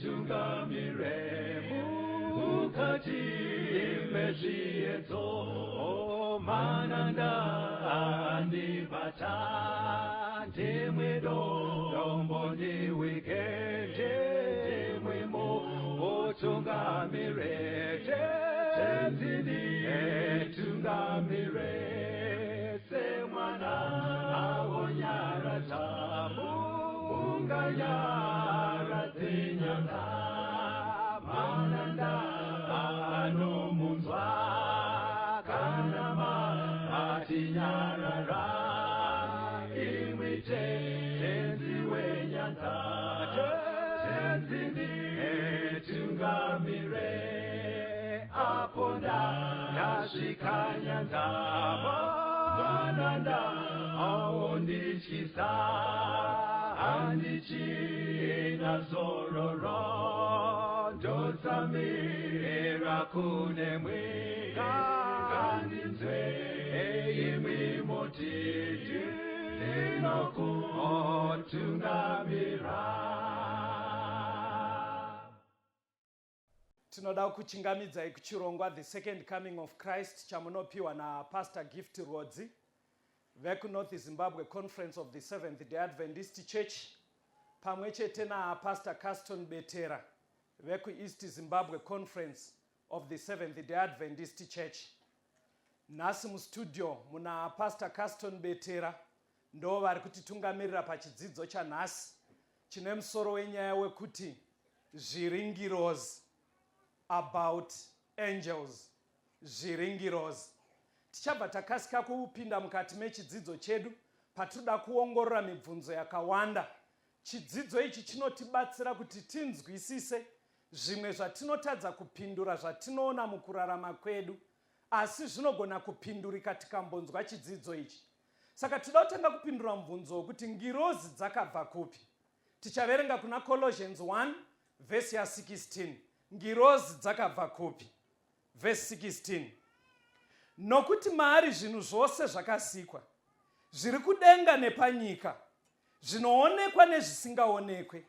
tungamire mukati mezviedzo mananda andibata ndimwedo dombondiwikende ndimwimo otungamire tenzini tungamire semwana awonyara tabu unganyara tinyanga mananda anomunzwa kanama atinyarara imwite tenziwe nyanza tenzini tungamire aponda yasvika nyanza mananda aondityisa andichina zororo ndotsamira kune mwika ngandinzwe imwimotiti ndinokutungamira. Tinoda kuchingamidzai kuchirongwa The Second Coming of Christ chamunopiwa naPastor Gift Rodzi vekuNorth Zimbabwe Conference of the Seventh-day Adventist Church pamwe chete naPastor Caston Betera vekuEast Zimbabwe Conference of the Seventh-day Adventist Church. Nhasi mustudio muna Pastor Caston Betera ndo vari kutitungamirira pachidzidzo chanhasi chine musoro wenyaya wekuti zviringirozi about angels. Zviringirozi. Tichabva takasika kupinda mukati mechidzidzo chedu patinoda kuongorora mibvunzo yakawanda. Chidzidzo ichi chinotibatsira kuti tinzwisise zvimwe zvatinotadza kupindura zvatinoona mukurarama kwedu, asi zvinogona kupindurika tikambonzwa chidzidzo ichi. Saka toda kutanga kupindura mubvunzo wekuti ngirozi dzakabva kupi. Tichaverenga kuna Colossians 1 verse ya 16. Ngirozi dzakabva kupi? Verse 16. Nokuti maari zvinhu zvose zvakasikwa, zviri kudenga nepanyika, zvinoonekwa nezvisingaonekwe,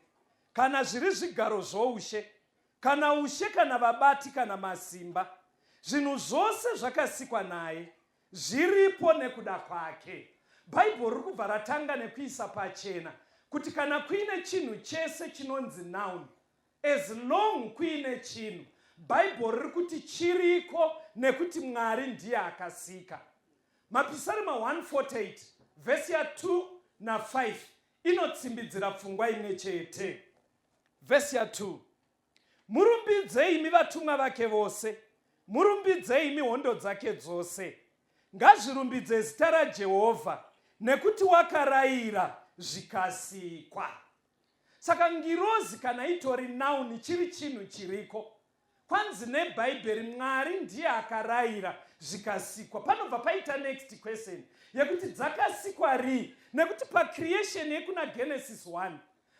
kana zviri zvigaro zvoushe, kana ushe, kana vabati, kana masimba, zvinhu zvose zvakasikwa naye, zviripo nekuda kwake. Bhaibheri riri kubva ratanga nekuisa pachena kuti kana kuine chinhu chese chinonzi noun, as long kuine chinhu, Bhaibheri riri kuti chiriko nekuti Mwari ndiye akasika. Mapisarema 148 vesi ya 2 na 5 inotsimbidzira pfungwa imwe chete. Vesi ya 2. Murumbidzei imi vatumwa vake vose, murumbidzei imi hondo dzake dzose. Ngazvirumbidze zita raJehovha, nekuti wakarayira zvikasikwa. Saka ngirozi kana itori noun chiri chinhu chiriko, kwanzi neBhaibheri Mwari ndiye akarayira zvikasikwa. Panobva paita next question yekuti dzakasikwa rii, nekuti pacreation yekuna Genesis 1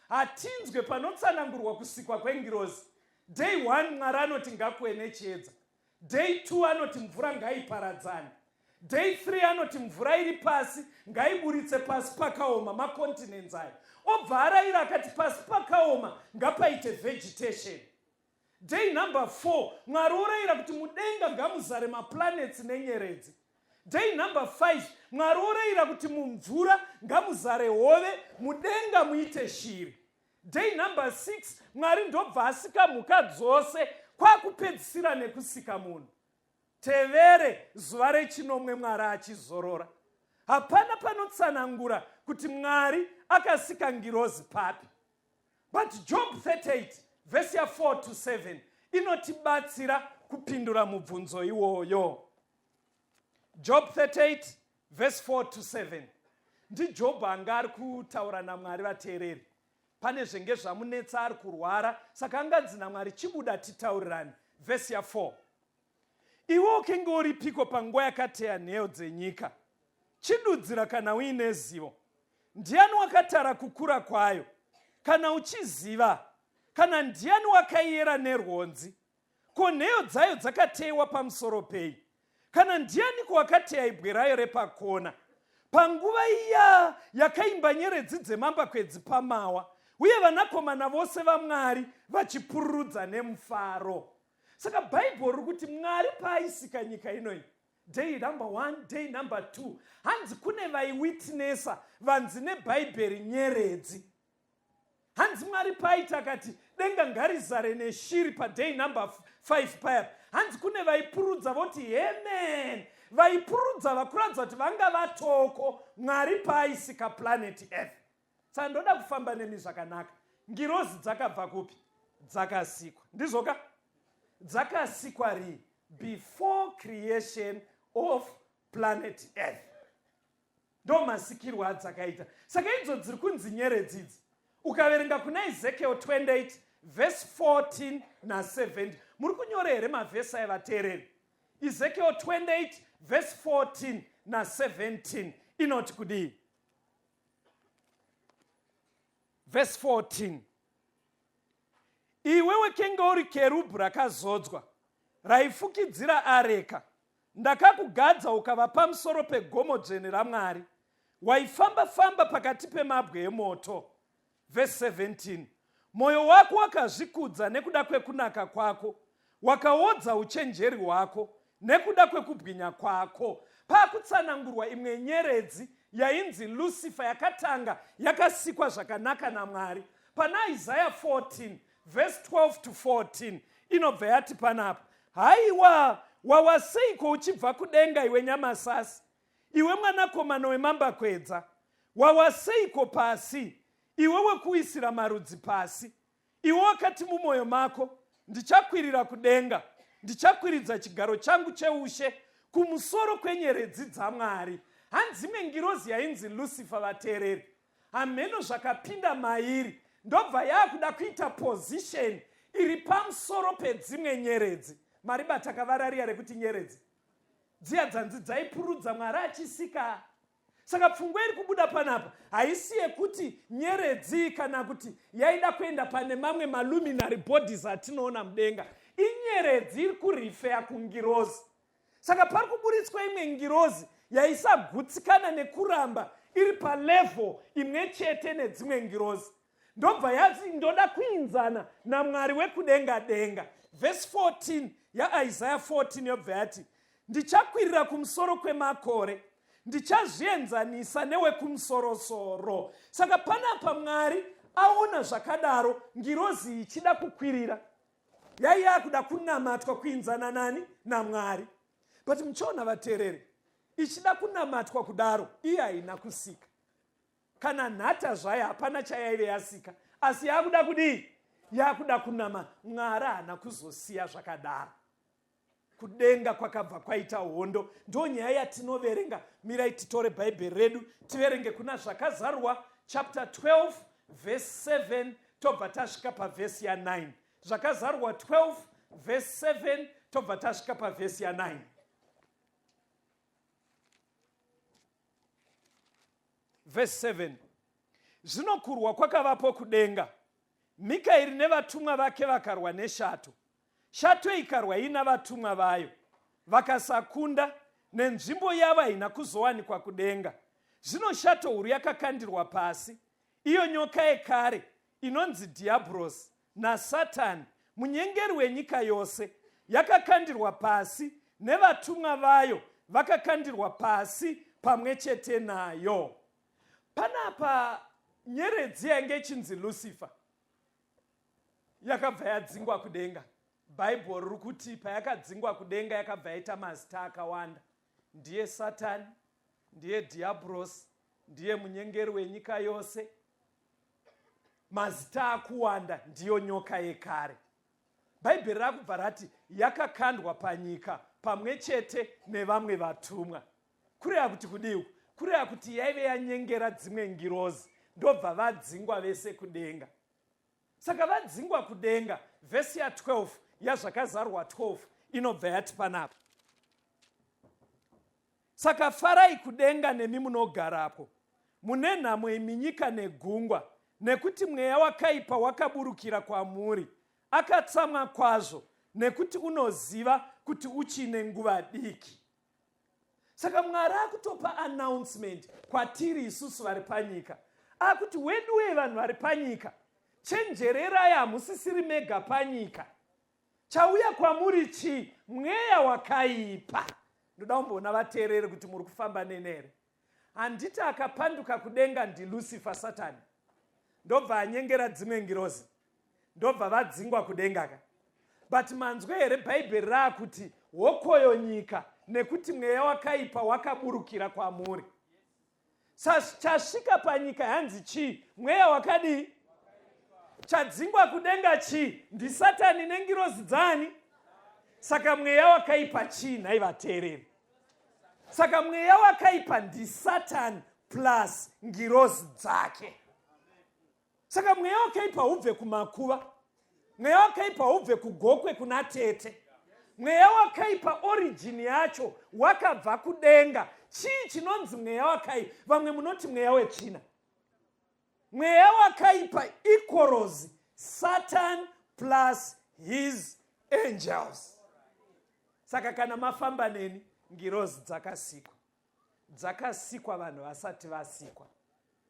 hatinzwe panotsanangurwa kusikwa kwengirozi. Day 1 Mwari anoti ngakuwe nechiedza. Day 2 anoti mvura ngaiparadzane. Day 3 anoti mvura iri pasi ngaiburitse pasi pakaoma makontinents ayo. Obva arayira akati pasi pakaoma ngapaite vegetation. Day number 4 Mwari orayira kuti mudenga ngamuzare maplanets nenyeredzi. Day number 5 Mwari orayira kuti mumvura ngamuzare hove, mudenga muite shiri. Day number 6 Mwari ndobva asika mhuka dzose kwakupedzisira nekusika munhu. Tevere zuva rechinomwe Mwari achizorora. Hapana panotsanangura kuti Mwari akasika ngirozi papi. But Job 38 verse ya 4 to 7 inotibatsira kupindura mubvunzo iwoyo. Job 38 verse 4 to 7. Ndi Job anga ari kutaura naMwari vateereri. Pane zvenge zvamunetsa ari kurwara, saka anganzi naMwari chibuda titaurirane. Verse ya 4. Iwo ukenge uripiko panguva yakateya nheyo dzenyika? Chidudzira kana uine zivo. Ndiani wakatara kukura kwayo? Kana uchiziva? Kana ndiani wakaiyera nerwonzi? Ko nheyo dzayo dzakateyiwa pamusoro pei? Kana ndianiko wakateya ibwe rayo repakona? Panguva iya yakaimba nyeredzi dzemambakwedzi pamawa, uye vanakomana vose vaMwari vachipururudza nemufaro. Saka bhaibheri riri kuti Mwari paaisika nyika inoyi, day number 1, day number 2, hanzi kune vaiwitnesa, vanzi nebhaibheri nyeredzi. Hanzi Mwari paaita akati denga ngarizare neshiri paday number 5 paya, hanzi kune vaipurudza voti amen, vaipurudza vakuradza kuti vanga vatoko Mwari paaisika planet Earth. Saka ndoda kufamba nemi zvakanaka. Ngirozi dzakabva kupi? Dzakasikwa. Ndizvoka? Dzakasikwa ri before creation of planet Earth. Ndo masikirwo adzakaita. Saka idzo dziri kunzi nyeredzi idzi. Ukaverenga kuna Ezekiel 28 verse 14 na 17. Muri kunyora here mavhesi avateereri. Ezekiel 28 verse 14 na 17 inoti kudii? Verse 14. Iwewe kenge uri kerubhu rakazodzwa, raifukidzira areka. Ndakakugadza ukava pamusoro pegomo dzvene raMwari. Waifamba-famba pakati pemabwe emoto. Verse 17. Mwoyo wako wakazvikudza nekuda kwekunaka kwako. Wakaodza uchenjeri hwako nekuda kwekubwinya kwako. Pakutsanangurwa imwe nyeredzi yainzi Lucifer yakatanga yakasikwa zvakanaka naMwari. Pana Isaiah 14 verse 12 to 14 inobva yati panapa, haiwa wawaseiko uchibva kudenga iwe nyamasasi, iwe mwanakomana wemambakwedza? Wawaseiko pasi, iwe wekuisira marudzi pasi? Iwe wakati mumwoyo mako, ndichakwirira kudenga, ndichakwiridza chigaro changu cheushe kumusoro kwenyeredzi dzaMwari. Hanzi imwe ngirozi yainzi Lucifer, vateereri, hameno zvakapinda mairi, ndobva yakuda kuita position iri pamusoro pedzimwe nyeredzi. Maribata kavarariya rekuti nyeredzi dziya dzanzi dzaipurudza Mwari achisika. Saka pfungwa iri kubuda panapa haisi yekuti nyeredzi kana kuti yaida kuenda pane mamwe maluminary bodies atinoona mudenga. Inyeredzi iri kurifeya kungirozi. Saka pari kuburitswa imwe ngirozi yaisagutsikana nekuramba iri palevel imwe chete nedzimwe ngirozi. Ndobva yati ndoda kuinzana naMwari wekudenga denga. Verse 14 yaIsaiah 14 yobva yati, ndichakwirira kumusoro kwemakore, ndichazvienzanisa newekumusoro-soro. Saka panapa Mwari aona zvakadaro ngirozi ichida kukwirira, yaiya kuda kunamatwa kuinzana nani? naMwari. But muchiona vateereri, ichida kunamatwa kudaro iye haina kusika. Kana nhata zvayo hapana chayaive yasika, asi yakuda kudii? Yakuda kunama. Mwari haana kuzosiya zvakadaro. Kudenga kwakabva kwaita hondo. Ndo nyaya yatinoverenga. Mirai titore bhaibheri redu tiverenge kuna Zvakazarwa chapter 12 verse 7 tobva tasvika pavhesi ya9. Zvakazarwa 12 verse 7 tobva tasvika pavhesi ya9. Verse 7. Zvino kurwa kwakavapo kudenga. Mikaeri nevatumwa vake vakarwa neshato. Shato ikarwa ina vatumwa vayo. Vakasakunda, nenzvimbo yavo haina kuzowanikwa kudenga. Zvino shato huru yakakandirwa pasi. Iyo nyoka yekare inonzi Dhiabhrosi naSatani, munyengeri wenyika yose, yakakandirwa pasi, nevatumwa vayo vakakandirwa pasi pamwe chete nayo. Panapa nyeredzi yange ichinzi Lucifer yakabva yadzingwa kudenga. Bhaibheri riri kuti payakadzingwa kudenga yakabva yaita mazita akawanda. Ndiye Satani, ndiye Dhiabhrosi, ndiye munyengeri wenyika yose. Mazita akuwanda, ndiyo nyoka yekare. Bhaibheri rakubva rati yakakandwa panyika pamwe chete nevamwe vatumwa. Kureva kuti kudiwa? Kureva kuti yaive yanyengera dzimwe ngirozi, ndobva vadzingwa vese kudenga. Saka vadzingwa kudenga, vhesi ya12 yaZvakazarwa 12 inobva yati panapa, saka farai kudenga nemi munogarapo, mune nhamo yeminyika negungwa, nekuti mweya wakaipa wakaburukira kwamuri, akatsamwa kwazvo, nekuti unoziva kuti uchine nguva diki. Saka Mwari akutopa announcement kwatiri isusu vari panyika, akuti wedu vanhu vari panyika, chenjererai, hamusisiri mega panyika. Chauya kwamuri chii? Mweya wakaipa. Ndoda kumboona vateereri kuti muri kufamba nenere. Handiti akapanduka kudenga ndiLucifer, Satani. Ndobva anyengera dzimwe ngirozi, ndobva vadzingwa kudenga ka. But manzwe here bhaibheri raakuti hokoyo nyika nekuti mweya wakaipa wakaburukira kwamuri. Chasvika panyika hanzi chii? Mweya wakadii? Chadzingwa kudenga chii? NdiSatani nengirozi dzani? Saka mweya wakaipa chii, nhai vateereri? Saka mweya wakaipa ndiSatani plus ngirozi dzake. Saka mweya wakaipa ubve kumakuva, mweya wakaipa ubve kugokwe kuna tete. Mweya wakaipa origin yacho wakabva kudenga. Chii chinonzi mweya wakaipa? Vamwe munoti mweya wetsvina. Mweya wakaipa equals Satan plus his angels. Saka kana mafamba neni, ngirozi dzakasikwa. Dzakasikwa vanhu vasati vasikwa.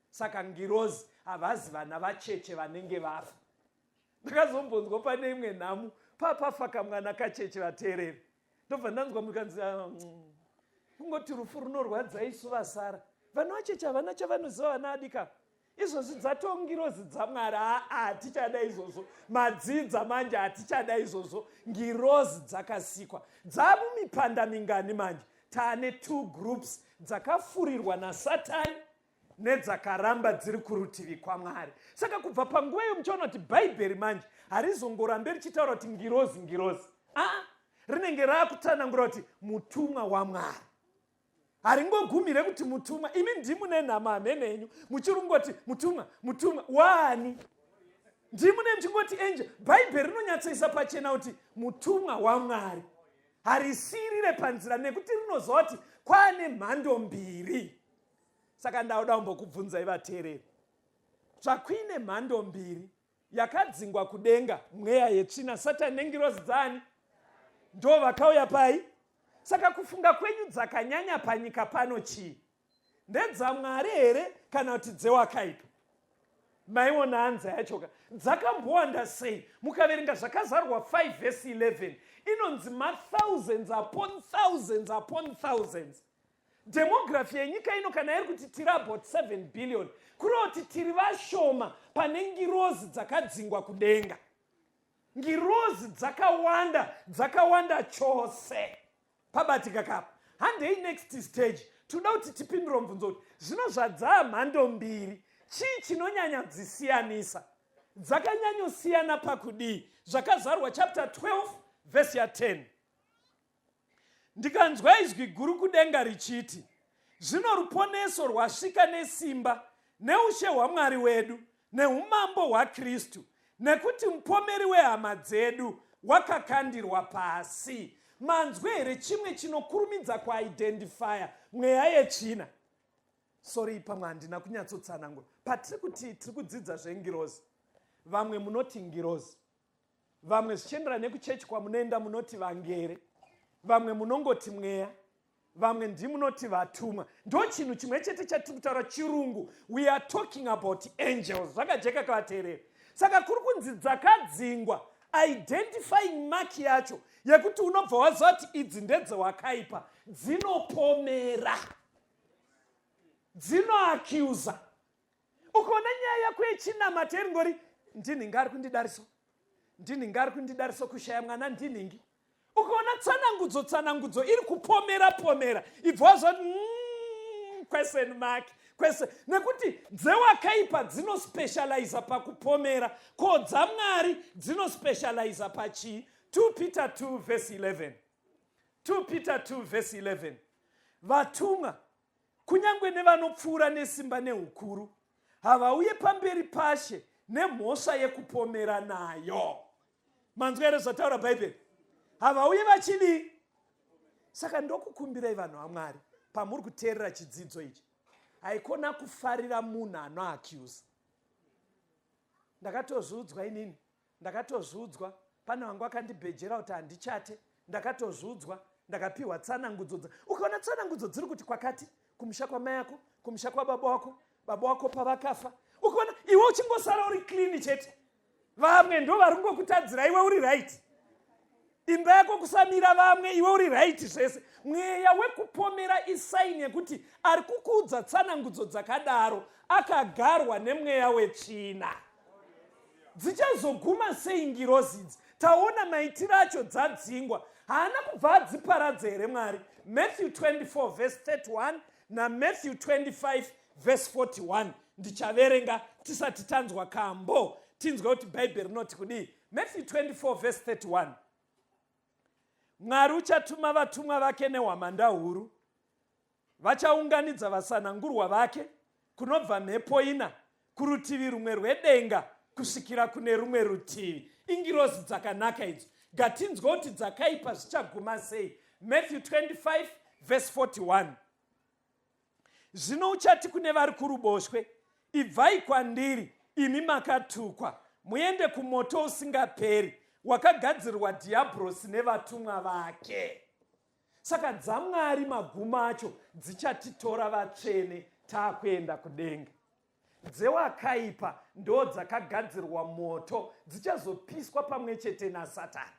Saka ngirozi havazi vana vacheche vanenge vafa. Ndakazombonzwa pane imwe nhamu, papafa kamwana kacheche, vateereri. Ndobva ndanzwa mukanzi kungoti rufu runorwadza isu vasara. Vanhu vacheche havana chavanoziva vana adika. Izvozvi dzatongirozi dzaMwari. Hatichada izvozvo. Madzidza manje hatichada izvozvo. Ngirozi dzakasikwa. Dzamumipanda mingani manje? Taane 2 groups dzakafurirwa naSatani nedzakaramba dziri kurutivi kwaMwari. Saka kubva panguva iyo muchaona kuti bhaibheri manje harizongorambe richitaura kuti ngirozi ngirozi. Rinenge raakutsanangura kuti mutumwa waMwari. Haringogumire kuti mutumwa. Imi ndimune nhama hamene henyu muchirungoti mutumwa mutumwa wani. Ndimune muchingoti angel. Bhaibheri rinonyatsoisa pachena kuti mutumwa waMwari. Harisirire panzira nekuti rinoziva kuti kwaane mhando mbiri. Saka ndauda kumbokubvunzai vateereri. Zvakuine mhando mbiri yakadzingwa kudenga, mweya yetsvina, Satani nengirozi dzani? Ndo vakauya pai? Saka kufunga kwenyu dzakanyanya panyika pano chii? NdedzaMwari here kana kuti dzewakaipa? Maiona hanza yachoka. Dzakambowanda sei? Mukaverenga zvakazarwa 5 verse 11. Inonzi thousands upon thousands upon thousands. Demography yenyika ino kana iri kuti tiri about 7 billion. Kureva kuti tiri vashoma pane ngirozi dzakadzingwa kudenga. Ngirozi dzakawanda chose. Pabatika kapa. Handei next stage. Toda kuti tipindure mubvunzo kuti zvino zvadzaa mhando mbiri, chii chinonyanya dzisiyanisa? Dzakanyanyosiyana pakudii? Zvakazarwa chapter 12 verse 10. Ndikanzwa izwi guru kudenga richiti, zvino ruponeso rwasvika nesimba, neushe hwaMwari wedu, neumambo hwaKristu, nekuti mupomeri wehama dzedu wakakandirwa pasi. Manzwe here chimwe chinokurumidza kuidentifya mweya yetsvina? Sorry, pamwe handina kunyatsotsanangura. Patiri kuti tiri kudzidza zvengirozi, vamwe munoti ngirozi, vamwe zvichienderana nekuchechi kwamunoenda munoti vangere, vamwe munongoti mweya, vamwe ndimunoti vatumwa. Ndo chinhu chimwe chete chatiri kutaura chirungu. We are talking about angels. Zvakajeka kavateereri. Saka kuri kunzi dzakadzingwa, identifying mark yacho yekuti unobva waziva kuti idzi ndedzewakaipa, dzinopomera, dzinoacusa. Ukaona nyaya yako yechinamata iri ngori ndinhingi ari kundidariso, ndinhingi ari kundidariso, kushaya mwana ndinhingi. Ukaona tsanangudzo iri kupomera, ibva waziva question mark. Nekuti dzewakaipa dzinospecializa pakupomera, ko dzaMwari dzinospecializa pachii? 2 Peter 2 verse 11. 2 Peter 2 verse 11. Vatumwa, kunyangwe nevanopfuura nesimba neukuru, havauye pamberi pashe nemhosva yekupomera nayo. Manzwa here zvataura bhaibheri? Havauye vachidii? Saka ndokukumbirai vanhu vaMwari, pamuri kuteerera chidzidzo ichi, haikona kufarira munhu anoacusa. Ndakatozviudzwa inini, ndakatozviudzwa. Pane wangu akandibhejera kuti handichate, ndakatozviudzwa, ndakapiwa tsanangudzo. Ukaona tsanangudzo dziri kuti kwakati, kumusha kwamai yako, kumusha kwababa wako, baba wako pavakafa, ukaona iwe uchingosara uri clean chete, vamwe ndo vari ngokutadzira iwe uri right. Imba yako kusamira vamwe iwe uri right zvese. Mweya wekupomera isaini yekuti ari kukuudza tsanangudzo dzakadaro akagarwa nemweya wetsvina. Dzichazoguma sei ngirozi idzi? Taona maitiro acho dzadzingwa. Haana kubva adziparadza here Mwari? Matthew 24 verse 31 na Matthew 25 verse 41. Ndichaverenga tisati tanzwa kambo. Tinzwa kuti Bhaibheri rinoti kudii. Matthew 24 verse 31. Mwari uchatuma vatumwa vake nehwamanda huru. Vachaunganidza vasanangurwa vake kunobva mhepo ina kurutivi rumwe rwedenga kusvikira kune rumwe rutivi. Ingirozi dzakanaka idzo. Ngatinzwa kuti dzakaipa zvichaguma sei. Matthew 25 verse 41. Zvino uchati kune vari kuruboshwe, ibvai kwandiri imi makatukwa, muende kumoto usingaperi wakagadzirwa dhiabhurosi nevatumwa vake. Saka dzaMwari maguma acho dzichatitora vatsvene taakuenda kudenga. Dzewakaipa ndo dzakagadzirwa moto dzichazopiswa pamwe chete naSatani.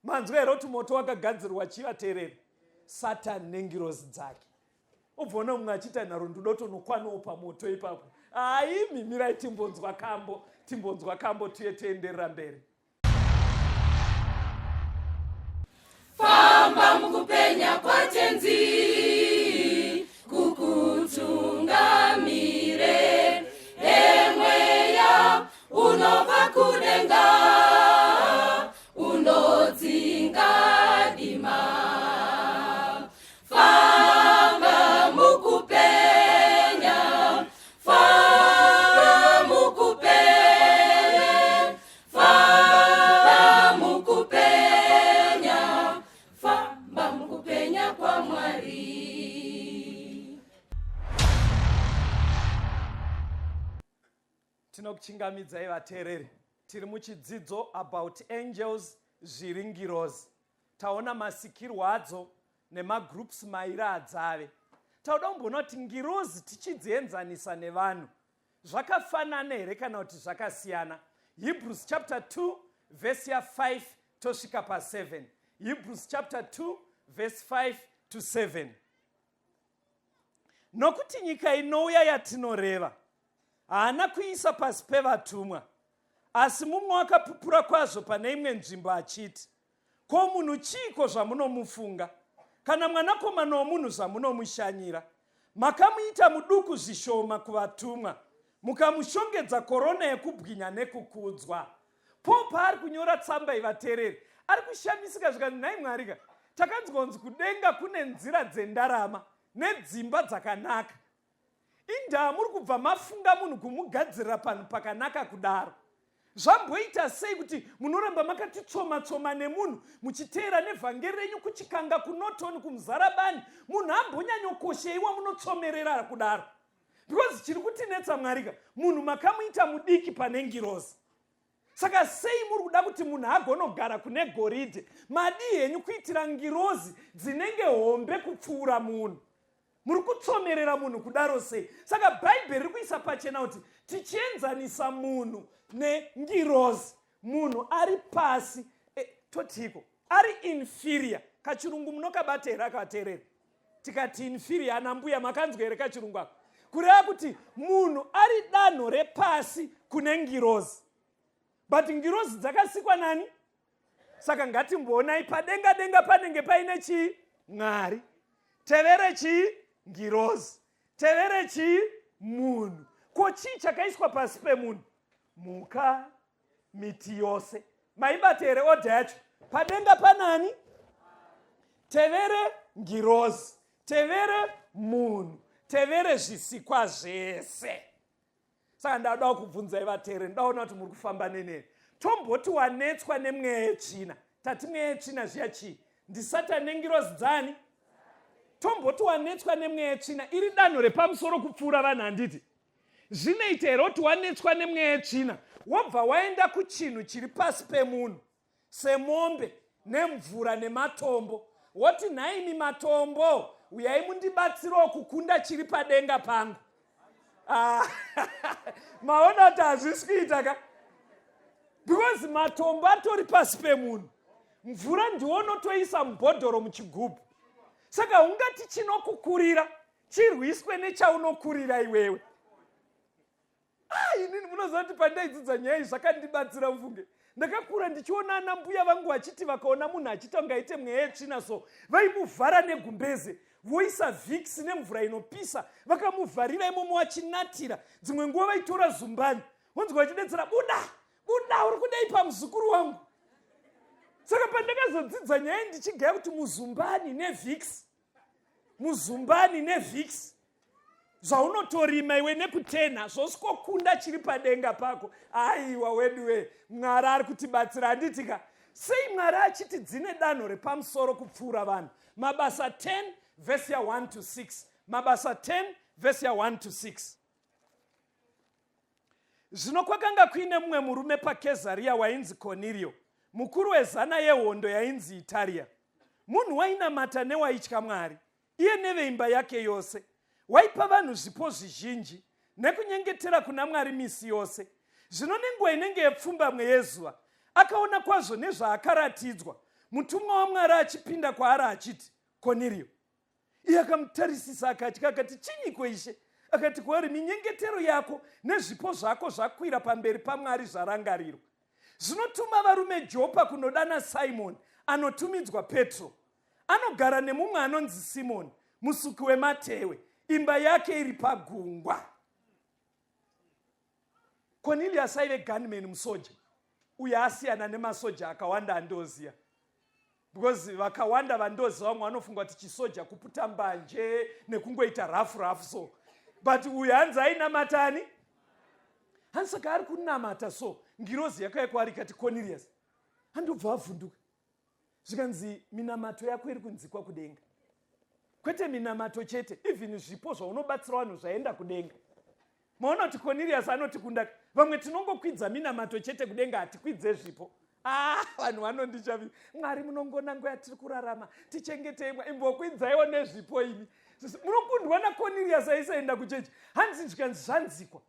Manzwa here kuti moto wakagadzirwa chivateereri? Satani nengirozi dzake. Ubvona mumwe achita nharo ndotonokwanawo pamoto ipapo. Ai, mimirai timbonzwa kambo tuye toenderera mberi. Famba mukupenya kwa tenzi kukutungamire, emweya unobva kudenga unodzinga dima. Famba mukupenya, famba mukupenya, famba mukupenya, famba mukupenya kwa Mwari. Tinokuchingamidzai vateereri. Tiri muchidzidzo about angels, zviri ngirozi. Taona masikirwo adzo nemagroups mairi adzave. Tauda kumbona kuti ngirozi tichidzienzanisa nevanhu zvakafanana here kana kuti zvakasiyana. Hebrews chapter 2 verse ya 5 tosvika pa7. Hebrews chapter 2 verse 5 to 7. Nokuti nyika inouya yatinoreva haana kuisa pasi pevatumwa, asi mumwe akapupura kwazvo pane imwe nzvimbo achiti, ko munhu chiiko zvamunomufunga, kana mwanakomana womunhu zvamunomushanyira? Makamuita muduku zvishoma kuvatumwa, mukamushongedza korona yekubwinya nekukudzwa. Popa ari kunyora tsamba ivateereri, ari kushamisika zvikati, nhai Mwarika, takanzwa kunzi kudenga kune nzira dzendarama nedzimba dzakanaka. Indaa muri kubva mafunga munhu kumugadzirira panhu pakanaka kudaro. Zvamboita sei kuti munoramba makatitsoma-tsoma nemunhu muchiteera nevhangeri renyu kuchikanga kunotoni kumuzarabani, munhu ambonyanyokosheyiwa munotsomerera kudaro? Because chiri kutinetsa Mwarika, munhu makamuita mudiki pane ngirozi. Saka sei muri kuda kuti munhu agonogara kune goridhe, madi henyu kuitira ngirozi dzinenge hombe kupfuura munhu? Muri kutsomerera munhu kudaro sei? Saka Bhaibheri riri kuisa pachena kuti tichienzanisa munhu nengirozi, munhu ari pasi, totiko ari inferior. Kachirungu munokabata here akateereri? Tikati inferior, anambuya makanzwa here kachirungu ako? Kureva kuti munhu ari danho repasi kune ngirozi. But ngirozi dzakasikwa nani? Saka ngatimboonai padenga panenge paine chii? Mwari. Tevere chii? Ngirozi. Tevere chii? Munhu. Ko chii chakaiswa pasi pemunhu? Muka, miti yose. Maibate here odha yacho? Padenga panani? Tevere ngirozi. Tevere munhu. Tevere zvisikwa zvese. Saka ndada kubvunzai vateereri, ndaona kuti muri kufamba neneni. Tomboti wanetswa nemweya yetsvina. Tati mweya yetsvina zviya chii? Ndisatani nengirozi dzani? Tomboti wanetswa nemweya yetsvina, iri danho repamusoro kupfuura vanhu handiti? Zvinoita here kuti wanetswa nemweya yetsvina wobva waenda kuchinhu chiri pasi pemunhu, semombe nemvura nematombo, woti nhaimi matombo, uyai mundibatsirawo kukunda chiri padenga pangu. Maona kuti hazvisi kuita ka? because matombo atori pasi pemunhu, mvura ndiwonotoisa mubhodhoro muchigubhu. Saka ungati chinokukurira chirwiswe nechaunokurira iwewe. Inini munoziva kuti pandaidzidza nyaya iyi zvakandibatsira mfunge. Ndakakura ndichiona ana mbuya vangu vachiti vakaona munhu achiita kungaite mweya yetsvina so, vaimuvhara negumbeze, voisa Vicks nemvura inopisa, vakamuvharira imomo vachinatira. Dzimwe nguva vaitora zumbani, vonzi vachidetsera, buda uri kudai pamuzukuru wangu. Saka pandakazodzidza nyaya ndichigaya kuti muzumbani neVicks zvaunotorima iwe nekutena zvosvikokunda chiri padenga pako. Aiwa weduwe, Mwari ari kutibatsira. Handitika sei Mwari achiti dzine danho repamusoro kupfuura vanhu. Mabasa 10 verse 1 to 6. Mabasa 10 verse 1 to 6. Zvino kwakanga kuine mumwe murume paKesaria wainzi Kornelio, mukuru wezana yehondo yainzi Itaria. Munhu wainamata newaitya Mwari, iye neveimba yake yose. Waipa vanhu zvipo zvizhinji nekunyengetera kuna Mwari misi yose. Zvino nenguva inenge yepfumbamwe yezuva, akaona kwazvo nezvaakaratidzwa, mutumwa waMwari achipinda kwaari achiti, Kornelio. Iye akamutarisisa akati, chinyiko Ishe? Akati kwaari, minyengetero yako nezvipo zvako zvakwira pamberi paMwari zvarangarirwa. Zvinotuma varume Jopa kunodana Simoni, anotumidzwa Petro. Anogara nemumwe anonzi Simoni, musuki wematehwe, imba yake iri pagungwa. Cornelius aive gunman musoja. Uye asiyana nemasoja akawanda andoziya. Because vakawanda vandoziva vamwe vanofunga kuti chisoja kuputa mbanje nekungoita rafu so. But uye hanzi ainamatani? Hansaka ari kunamata so. Ngirozi yakauya kwaari ikati, Cornelius, handobva avhunduka. Zvikanzi minamato yako iri kunzikwa kudenga. Kwete minamato chete, even zvipo zvaunobatsira vanhu zvaenda kudenga. Maona kuti Cornelius anoti kundaka, vamwe tinongokwidza minamato chete kudenga, hatikwidze zvipo. Vanhu vanondichavi, Mwari munongona nguva yatiri kurarama, tichengetei, imbokwidzaiwo nezvipo imi. Munokundwa naCornelius aisaenda kuchechi. Hanzi zvikanzi zvanzikwa.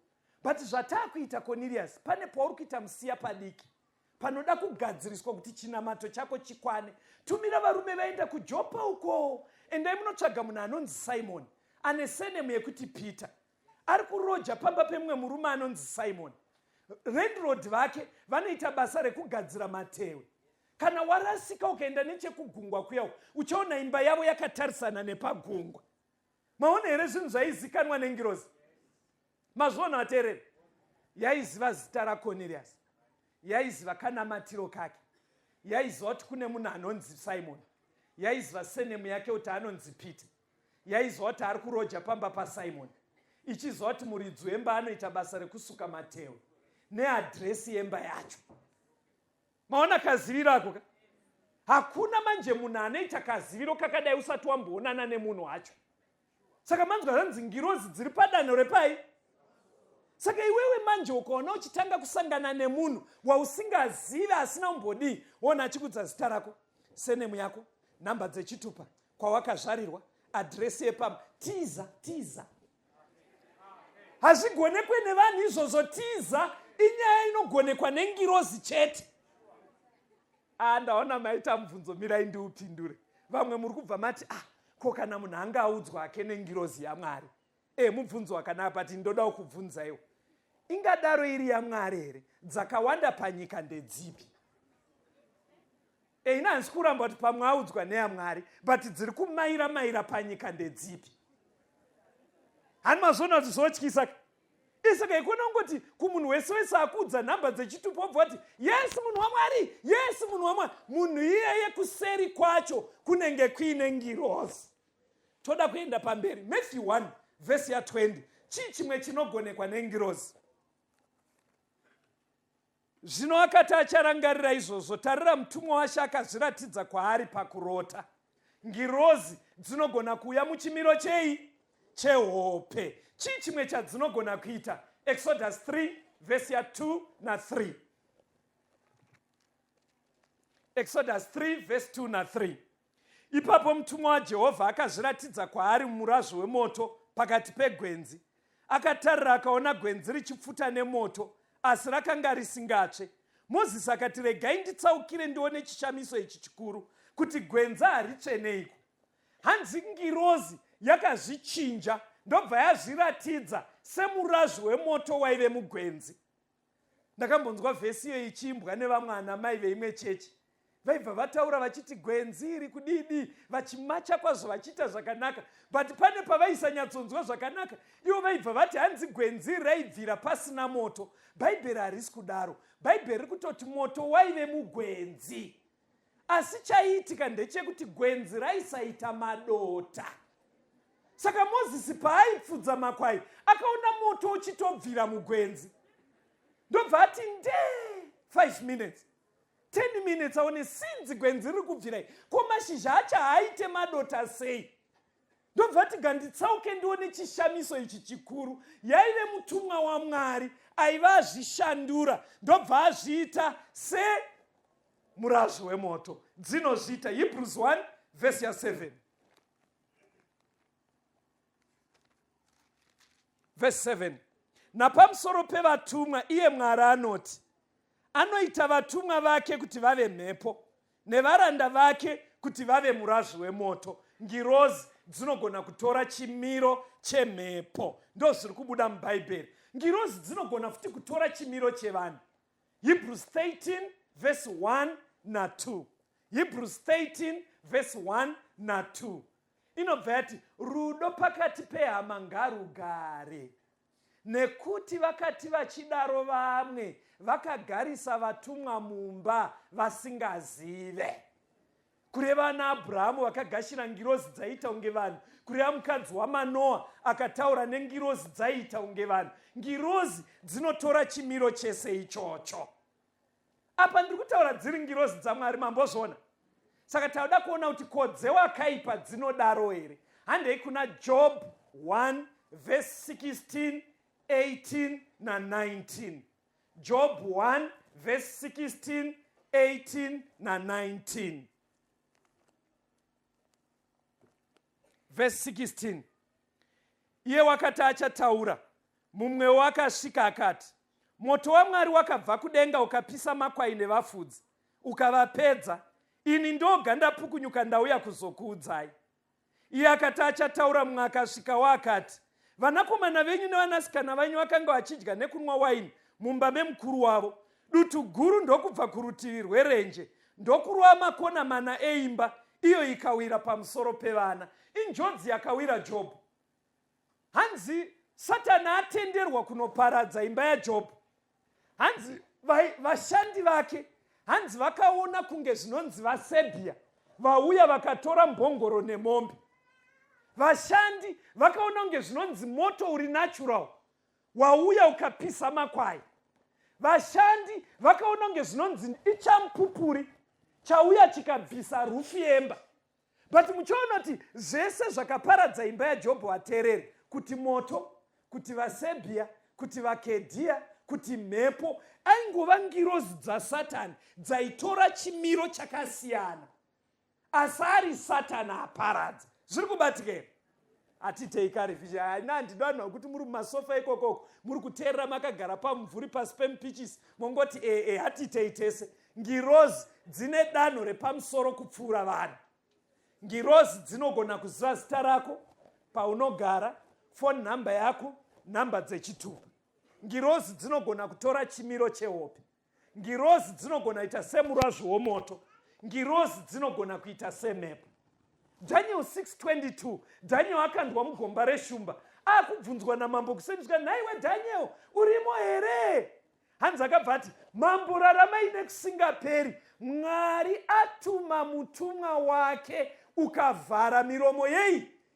But zvatakuita Cornelius, pane pauri kuita musiya padiki. Panoda kugadziriswa kuti chinamato chako chikwane. Tumira varume vaenda kuJopa uko. Endai munotsvaga munhu anonzi Simon, ane senemu yekuti Peter. Ari kuroja pamba pemumwe murume anonzi Simon. Landlord vake vanoita basa rekugadzira matehwe. Kana warasika ukaenda nechekugungwa kuyawo, uchaona imba yavo yakatarisana nepagungwa. Maona here zvinhu zvaizikanwa nengirozi? Mazvona vateereri? Yaiziva zita raCornelius. Yaiziva kanamatiro kake. Yaiziva kuti kune munhu anonzi Simon. Yaiziva senemu yake kuti anonzi Peter. Yaiziva kuti ari kuroja pamba paSimon. Ichiziva kuti muridzi wemba anoita basa rekusuka matehwe. Neadhiresi yemba yacho. Maona kaziviro ako? Hakuna manje munhu anoita kaziviro kakadai usati wamboonana nemunhu wacho. Saka manzwa zvanzi ngirozi dziri padanho repai? Saka iwewe manje ukaona uchitanga kusangana nemunhu wausingazivi asina umbodi, wona achikudza zita rako, senemu yako, namba dzechitupa, kwawakazvarirwa, adhiresi yepamba, tiza. Hazvigonekwe nevanhu izvozvo, tiza inyaya inogonekwa nengirozi chete. Ndaona maita mubvunzo, mirai ndiupindure. Vamwe muri kubva mati, ko kana munhu anga audzwa hake nengirozi yaMwari. Mubvunzo wakanaka, pati ndoda kubvunzaiwo. Ingadaro iri yaMwari here? Dzakawanda panyika ndedzipi? Ina hansi kuramba kuti pamwe audzwa neyaMwari, but dziri kumaira panyika ndedzipi? Hani mazvona kuti zvotyisa? Saka ikona ngoti kumunhu wese akudza nhamba dzechitupa obva kuti yes munhu waMwari, yes munhu waMwari. Munhu iyeye kuseri kwacho kunenge kuine ngirozi. Toda kuenda pamberi. Matthew 1 verse 20. Chimwe chinogonekwa nengirozi. Zvino akati acharangarira izvozvo, tarira mutumwa washe akazviratidza kwaari pakurota. Ngirozi dzinogona kuuya muchimiro chei? Chehope. Chimwe chadzinogona kuita? Exodus 3 verse 2 na 3. Exodus 3 verse 2 na 3. Ipapo mutumwa waJehovha akazviratidza kwaari murazvo wemoto pakati pegwenzi. Akatarira akaona gwenzi richipfuta nemoto, asi rakanga risingatsve. Mozisi akati regai nditsaukire ndione chishamiso ichi chikuru, kuti gwenza haritsveneiko. Hanzi ngirozi yakazvichinja ndobva yazviratidza semurazvi wemoto waive mugwenzi. Ndakambonzwa vhesi iyo ichiimbwa nevamwe anamai veimwe chechi. Vaibva vataura vachiti gwenzi iri kudidi, vachimacha kwazvo vachiita zvakanaka, but pane pavaisanyatsonzwa zvakanaka ivo vaibva vati hanzi gwenzi iri raibvira pasina moto. Bhaibheri harisi kudaro. Bhaibheri riri kutoti moto waive mugwenzi. Asi chaiitika ndechekuti gwenzi raisaita madota. Saka Mozisi paaipfudza makwai akaona moto uchitobvira mugwenzi. Ndobva ati 5 minutes 10 minutes aone sinzi gwenzi riri kubvirai, ko mashizha acho haaite madota sei. Ndobva ati nganditsauke ndione chishamiso ichi chikuru. Yaive mutumwa waMwari aiva azvishandura ndobva azviita semurazvi wemoto. Dzinozviita Hebrews 1 verse 7. Verse 7. Napamusoro pevatumwa iye Mwari anoti, anoita vatumwa vake kuti vave mhepo, nevaranda vake kuti vave murazvi wemoto. Ngirozi dzinogona kutora chimiro chemhepo. Ndo zviri kubuda mubhaibheri. Ngirozi dzinogona futi kutora chimiro chevanhu. Hebrews 13 verse 1 na 2. Hebrews 13 verse 1 na 2. Inobva yati rudo pakati pehama ngarugare, nekuti vakati vachidaro vamwe vakagarisa vatumwa mumba vasingazive. Kureva naAbhurahamu vakagashira ngirozi dzaiita unge vanhu. Kureva mukadzi waManoa akataura nengirozi dzaiita unge vanhu. Ngirozi dzinotora chimiro chese ichocho. Apa ndiri kutaura dziri ngirozi dzaMwari, mambozvona. Saka tauda kuona kuti kodze wakaipa dzinodaro here. Handei kuna Job 1 verse 16, 18 na 19. Job 1 verse 16, 18 na 19. Verse 16. Iye wakati achataura, mumwewo akasvika akati, moto waMwari wakabva kudenga ukapisa makwai nevafudzi, ukavapedza. Ini ndoga ndapukunyuka ndauya kuzokuudzai. Iye akati achataura, mumwe akasvikawo akati, vanakomana venyu nevanasikana vanyu vakanga vachidya nekunwa waini mumba memukuru wavo. Dutu guru ndokubva kurutivi rwerenje, ndokurova makona mana eimba, iyo ikawira pamusoro pevana. Injodzi yakawira Jobhu. Hanzi Satani atenderwa kunoparadza imba yaJobhu. Hanzi vashandi vake, hanzi vakaona kunge zvinonzi vaSebhia vauya vakatora mbongoro nemombe. Vashandi vakaona kunge zvinonzi moto uri natural wauya ukapisa makwai. Vashandi vakaona kunge zvinonzi ichamupupuri chauya chikabvisa rufu yemba. But muchiona kuti zvese zvakaparadza imba yaJobhu vateereri, kuti moto, kuti vaSebhia, kuti vaKedhia, kuti mhepo, aingova ngirozi dzaSatani dzaitora chimiro chakasiyana. Asi ari Satani aparadza. Zviri kubatika here? Hatitei kare vizhi. Ndinodanwa kuti muri mumasofa ikokoko, muri kuteerera makagara pamumvuri pasi pemupichisi, mongoti hatitei tese. Ngirozi dzine danho repamusoro kupfuura vanhu. Ngirozi dzinogona kuziva zita rako, paunogara, phone number yako, namba dzechitupa. Ngirozi dzinogona kutora chimiro chehope. Ngirozi dzinogona kuita semurazvi womoto. Ngirozi dzinogona kuita semhepo. Daniel 6:22, Daniel akandwa mugomba reshumba, akubvunzwa namambo kusendiswa, nhaiwe Daniel, urimo here? Hanzi akabva ati, mambo raramai nekusingaperi, Mwari atuma mutumwa wake ukavhara miromo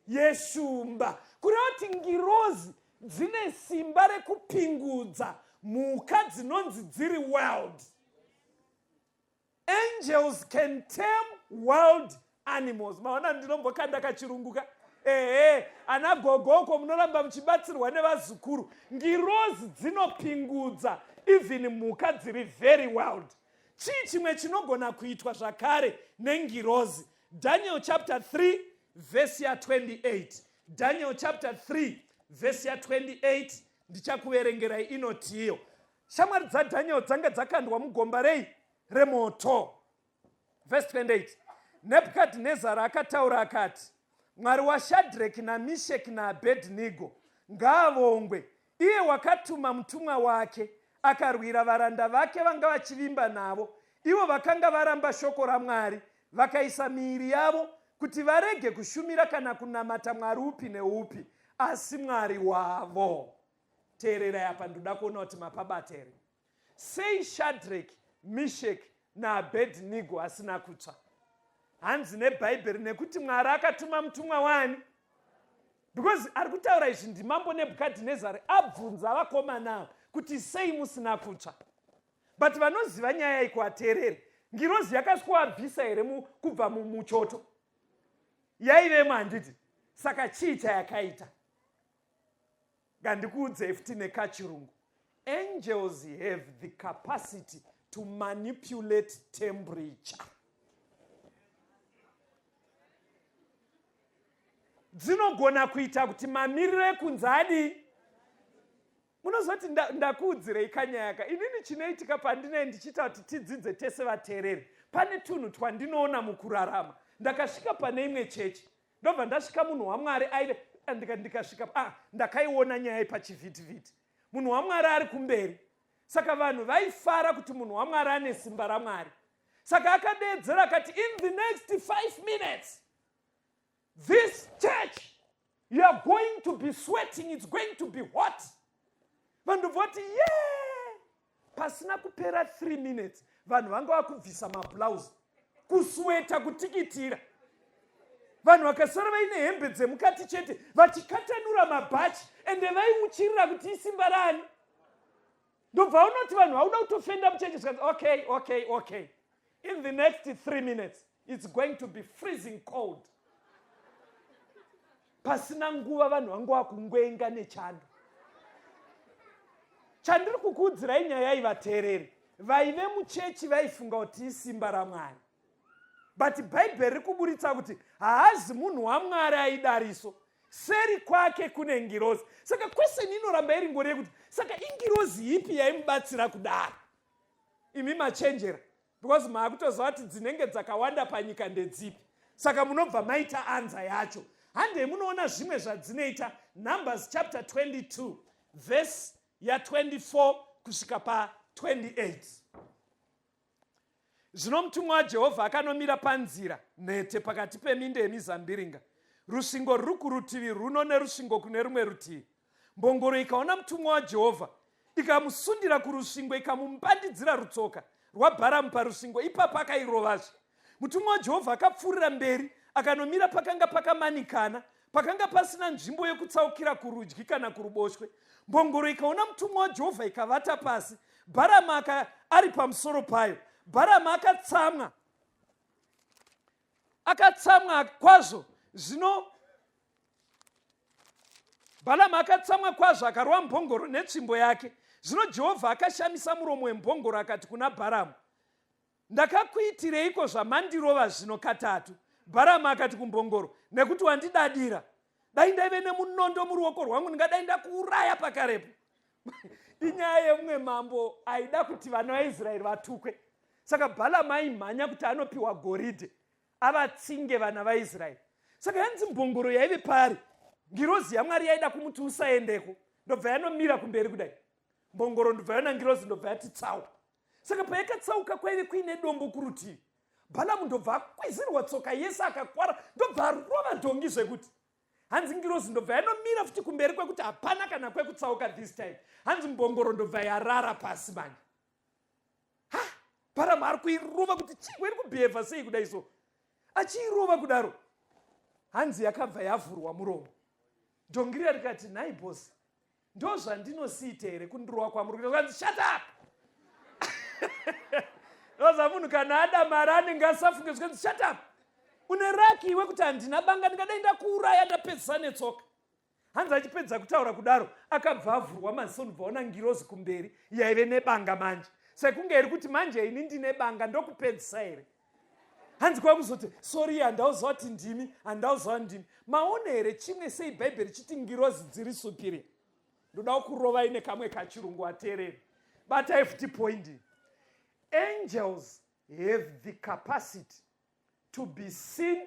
yeshumba. Kureva kuti ngirozi dzine simba rekupingudza mhuka dzinonzi dziri wild. Angels can tame wild animals. Maona ndinombokanda kachirunguka. Ana gogoko munoramba muchibatsirwa nevazukuru. Ngirozi dzinopingudza even mhuka dziri very wild. Chii chimwe chinogona kuitwa zvakare nengirozi? Daniel chapter 3 verse 28. Daniel chapter 3 verse 28 ndichakuverengerai inoti iyo. shamwari dzaDhanieri dzanga dzakandwa mugomba remoto. Verse 28. Nebukadhinezari akataura akati, Mwari waShadhreki naMesheki naAbhedhinego ngaavongwe, iye wakatuma mutumwa wake akarwira varanda vake vanga vachivimba navo, ivo vakanga varamba shoko raMwari, vakaisa miiri yavo kuti varege kushumira kana kunamata mwari upi neupi, asi Mwari wavo. Teererai apa, ndoda kuona kuti mapabatere. Sei Shadhreki, Mesheki naAbhedhinego asina kutsva? Hanzi nebhaibheri nekuti Mwari akatuma mutumwa wani? Because ari kutaura izvi ndimambo Nebhukadhinezari abvunza vakomana avo kuti sei musina kutsva. But vanoziva nyaya iyi kuvateereri, ngirozi yakaswabvisa here kubva mumuchoto? Yaivemo handiti? Saka chii chayakaita? Ngandikuudzei futi nekachirungu. Angels have the capacity to manipulate temperature. Dzinogona kuita kuti mamiriro ekunze adii? Munozoti ndakuudzirei kanyaya. Inini chinoitika pandinei ndichita kuti tidzidze tese vateereri. Pane tunhu twandinoona mukurarama. Ndakasvika pane imwe chechi. Ndobva ndasvika munhu waMwari aive ndikasvika ndakaiona nyaya pachivhitivhiti. Munhu waMwari ari kumberi. Saka vanhu vaifara kuti munhu waMwari ane simba raMwari. Saka akadeedzera akati, in the next 5 minutes this church, you are going to be sweating, it's going to be hot. Vanhu voti, yeah! Pasina kupera 3 minutes, vanhu vanga vakubvisa mablouse, kusweta kutikitira. Vanhu vakasara vaine hembe dzemukati chete, vachikatanura mabhachi, ende vaimuchirira kuti isimba rani. Ndobva unoti vanhu vauda kutofenda muchechi, okay. In the next 3 minutes, it's going to be freezing cold. Pasina nguva vanhu vangu vakungwenga nechando. Chandiri kukuudzirai nyaya iyi vateereri, vaive muchechi vaifunga kuti isimba raMwari. But Bhaibheri riri kuburitsa kuti haazi munhu waMwari aidariso, seri kwake kune ngirozi. Saka question inoramba iri ngori yekuti saka ingirozi ipi yaimubatsira kudaro? Imi machenjera, because maakutoziva kuti dzinenge dzakawanda panyika ndedzipi. Saka munobva maita anza yacho. Hande munoona zvimwe zvadzinoita. Numbers chapter 22 verse ya 24 kusvika pa28. Zvino mutumwa waJehovha akanomira panzira nhete pakati peminde yemizambiringa. Rusvingo ruri kurutivi runo nerusvingo kune rumwe rutivi. Mbongoro ikaona mutumwa waJehovha ikamusundira kurusvingo ikamumbandidzira rutsoka rwaBharamu parusvingo, ipapo akairovazve. Mutumwa waJehovha akapfuurira mberi akanomira pakanga pakamanikana, pakanga pasina nzvimbo yekutsaukira kurudyi kana kuruboshwe. Mbongoro ikaona mutumwa waJehovha ikavata pasi, Bharamu ari pamusoro payo. Bharamu akatsamwa kwazvo. Zvino Bharamu akatsamwa kwazvo akarwa mbongoro netsvimbo yake. Zvino Jehovha akashamisa muromo wembongoro akati kuna Bharamu, ndakakuitireiko zvamandirova zvino katatu? Bharamu akati kumbongoro, nekuti wandidadira. Dai ndaive nemunondo muruoko rwangu ndingadai ndakuuraya pakarepo. Inyaya yemumwe mambo aida kuti vana vaIsraeri vatukwe. Saka Bharamu aimhanya kuti anopiwa goridhe avatsinge vana vaIsraeri. Saka yanzi mbongoro yaive pari, ngirozi yaMwari yaida kumuti usaendeko, ndobva yanomira kumberi kudai. Mbongoro ndobva yaona ngirozi, ndobva yati tsauka. Saka payakatsauka kwaive kuine dombo kurutivi. Bharamu ndobva akwizirwa tsoka yese akakwara, ndobva arova dhongi zvekuti. Hanzi ngirozi ndobva yanomira futi kumberi kwekuti hapana kana kwekutsauka this time. Hanzi mbongoro ndobva yarara pasi manje. Bharamu ari kuirova kuti chingwa iri kubhevha sei kudai so. Achiirova kudaro, hanzi yakabva yavhurwa muromo. Dhongi riya rikati, nhai bosi, ndo zvandinosiita here kundirova kwamuri? Hanzi shut up! Roza munhu kana ada mari anenge asafunge zvikanzi shut up. Une raki iwe kuti handina banga ndingadai ndakuuraya ndapedzisa netsoka. Hanzi achipedza kutaura kudaro akabva avhurwa maziso, ndobvaona ngirozi kumberi yaive nebanga manje. Sekunge iri kuti manje ini ndine banga ndokupedzisa here. Hanzi kwakuzoti sorry handauziva kuti ndimi, handauziva ndimi. Maone here chimwe sei Bhaibheri chiti ngirozi dziri superior. Ndoda kurova ine kamwe kachirungu ateereri. But I have to point in. Angels have the capacity to be seen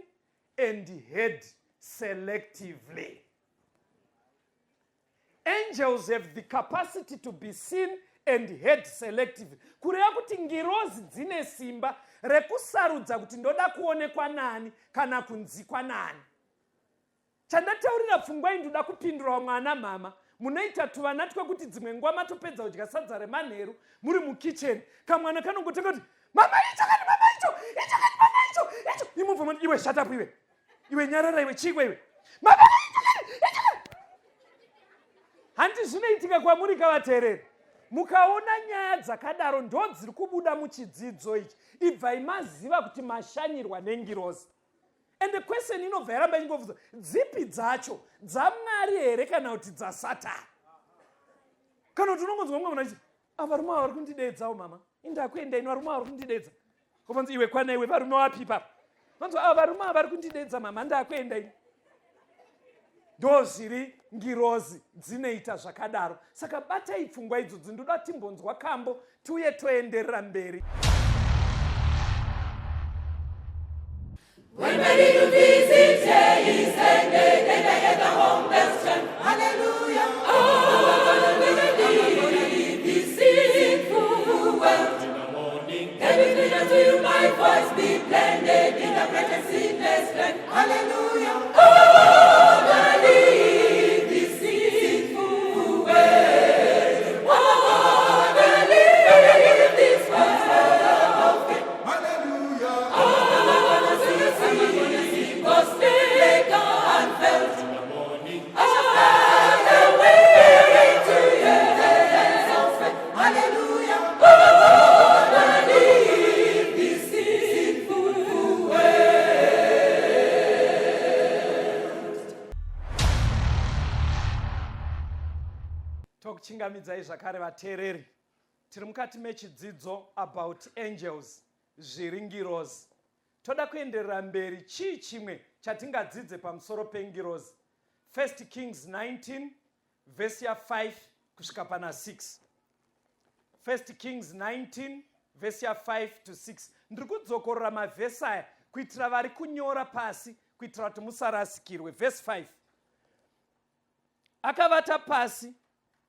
and heard selectively. Angels have the capacity to be seen and heard selectively. Kureva kuti ngirozi dzine simba rekusarudza kuti ndoda kuonekwa nani kana kunzikwa nani. Chandataurira pfungwa ndoda kupindura mwana mama. Munoita tuvana twekuti dzimwe nguva matopedza kudya sadza remanheru muri mukitchen. Kamwana kanongotanga kuti mama icho kani mama icho. Imubva mwana iwe shut up iwe. Iwe nyarara iwe chigwe iwe. Mama icho. Handi zvinoitika kwamuri kavateereri. Mukaona nyaya dzakadaro ndo dziri kubuda muchidzidzo ichi. Ibvai maziva kuti mashanyirwa nengirozi. And the question inobva yaramba ingobvunza, dzipi dzacho dzaMwari here kana kuti dzaSatani? Kana kuti unongonzwa mumwe munhu achiti, varume vari kundidedzawo mama. Indakuenda ino varume vari kundidedza. Kopanzi iwe kwana iwe varume wapi ipapo? Vanzwa varume vari kundidedza mama ndakuenda ino. Ndo zviri ngirozi dzinoita zvakadaro. Saka batai pfungwa idzodzi ndoda timbonzwa kambo tiuye toenderera mberi. When ready to visit, he said, they get the home best chant. Hallelujah. Oh, when ready, deceitful wealth. In the morning, Everything unto you, my voice be blended in the greatest seedless blend. Hallelujah. Oh, believe deceitful ways. Oh, believe this was of faith. hallelujah. Was taken and felt. In the morning, I shall find a way to your hands of faith. Hallelujah. Oh, believe deceitful ways. Tokuchingamidzai zvakare vateereri. Tiri mukati mechidzidzo about angels, zviri ngirozi. Toda kuenderera mberi chii chimwe chatingadzidze pamusoro pengirozi. 1 Kings 19 verse ya 5 kusvika pana 6. 1 Kings 19 verse ya 5 to 6. Ndiri kudzokorora mavhesi aya kuitira vari kunyora pasi kuitira kuti musarasikirwe. Verse 5. Akavata pasi,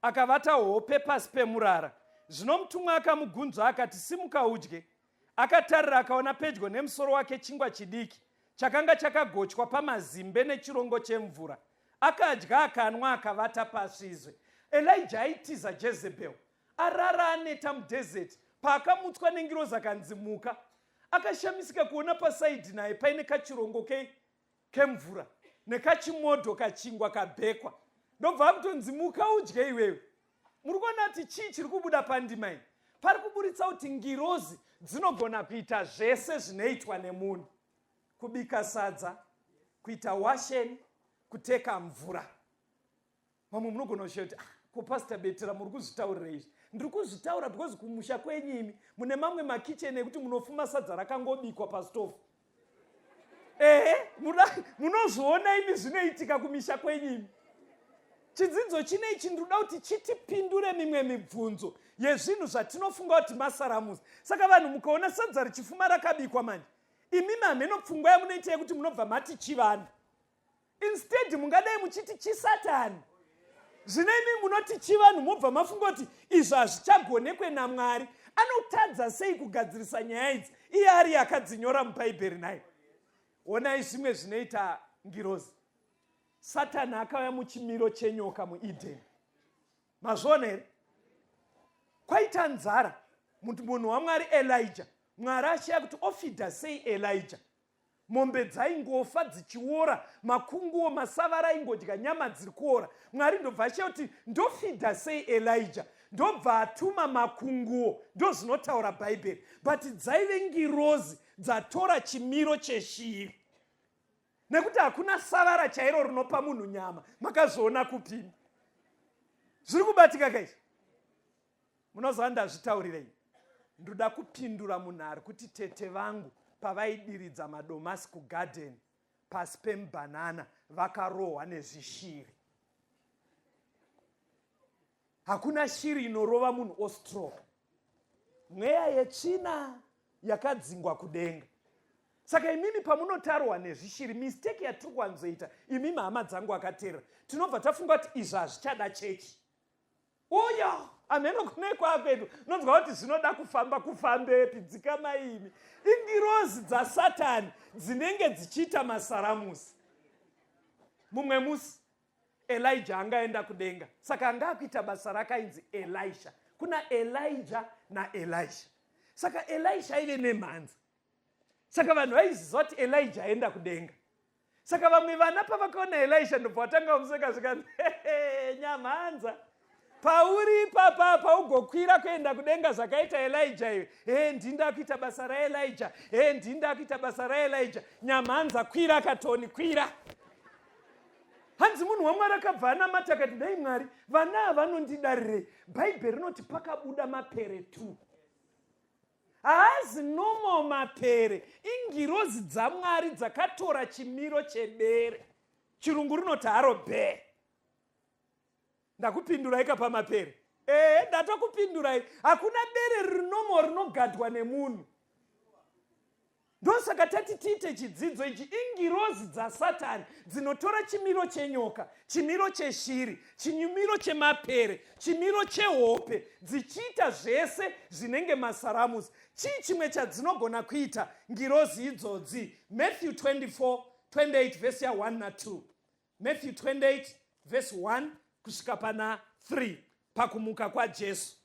akavata hope pasi pemurara. Zvino mutumwa akamugunzva akati, simuka udye. Akatarira akaona pedyo nemusoro wake chingwa chidiki chakanga chakagochwa pamazimbe nechirongo chemvura. Akadya akanwa akavata pasvizve. Elijah aitiza Jezebel. Arara aneta mudhezeti. Paakamutswa nengirozi akanzimuka. Akashamisika kuona pasaidhi naye paine kachirongo kemvura nekachimodho kachingwa kabhekwa. Ndobva akutonzimuka udye iwewe. Muri kuona kuti chii chiri kubuda pandima iyi? Pari kuburitsa kuti ngirozi dzinogona kuita zvese zvinoitwa nemunhu. Kubika sadza, kuita washeni, kuteka mvura. Mamwe munogona kushiya kuti kupasita Betera muri kuzvitaurira izvi. Ndiri kuzvitaura because kumusha kwenyimi mune mamwe makicheni ekuti munofuma sadza rakangobikwa pasitofu. Munozviona imi zvinoitika kumisha kwenyimi. Chidzidzo chinechi ndinoda kuti chitipindure mimwe mibvunzo yezvinhu zvatinofunga kuti masaramusi. Saka vanhu mukaona sadza richifuma rakabikwa manje, imi mamheno pfungwa yamunoita yekuti munobva mati chivanhu. Instead mungadai muchiti chisatani. Zvino imi munoti chivanhu mobva mafunga kuti izvi hazvichagonekwe naMwari. Anotadza sei kugadzirisa nyaya idzi iye ari akadzinyora mubhaibheri naye? Onai zvimwe zvinoita ngirozi. Satani akauya muchimiro chenyoka muEden. Mazviona here? Kwaita nzara. Munhu waMwari Elijah. Mwari ashiya kuti ofidha sei Elijah. Mombe dzaingofa dzichiora, makunguo masavara aingodya nyama dziri kuora. Mwari ndobva ashiya kuti ndofidha sei Elijah. Ndobva atuma makunguo. Ndo zvinotaura Bhaibheri. But dzaive ngirozi dzatora chimiro cheshiri. Nekuti hakuna savara chairo rinopa munhu nyama. Makazviona kupima. Zviri kubatika kaizvi. Munoziva ndazvitaurirei. Ndoda kupindura munhu ari kuti tete vangu pavaidiridza madomasi kugadheni pasi pemubhanana vakarohwa nezvishiri. hakuna shiri inorova munhu ostroke. Mweya yetsvina yakadzingwa kudenga. Saka imimi pamunotarwa nezvishiri, mistake yatiri kuwanzoita imimi hama dzangu akateera, tinobva tafunga kuti izvi hazvichada chechi. Uyo ameno kune kwapedu nonzwa kuti zvinoda kufambepi dzikama imi. Ingirozi dzaSatani dzinenge dzichiita masaramusi. Mumwe musi Elijah angaenda kudenga, saka anga akuita basa rakainzi Elisha. Kuna Elijah naElisha. Saka Elisha aive nemhanza. Saka vanhu vaiziva kuti Elijah aenda kudenga. Saka vamwe vana pavakaona Elisha ndobva vatanga kumuseka zvikati, nyamhanza, pauri ipapa paugokwira kuenda kudenga zvakaita Elijah iwe. Ndinda kuita basa raElijah. Ndinda kuita basa raElijah. Nyamhanza, kwira katoni, kwira. Hanzi munhu waMwari akabva anamata akati, dai Mwari, vana ava vanondidarirei? Bhaibheri rinoti pakabuda mapere 2. Haazi nomo mapere, ingirozi dzaMwari dzakatora chimiro chebere. Chirungu rinoti haro bear. Ndakupindurai kapa mapere. Ndatakupindurai. Hakuna bere rinomo rinogadwa nemunhu. Ndosaka tati tiite chidzidzo ichi, ingirozi dzaSatani dzinotora chimiro chenyoka, chimiro cheshiri, chimiro chemapere, chimiro chehope, dzichiita zvese zvinenge masaramusi. Chii chimwe chadzinogona kuita ngirozi idzodzi? Matthew 24:28 verse 1 na 2. Matthew 28 verse 1 kusvika pana 3 pakumuka kwaJesu.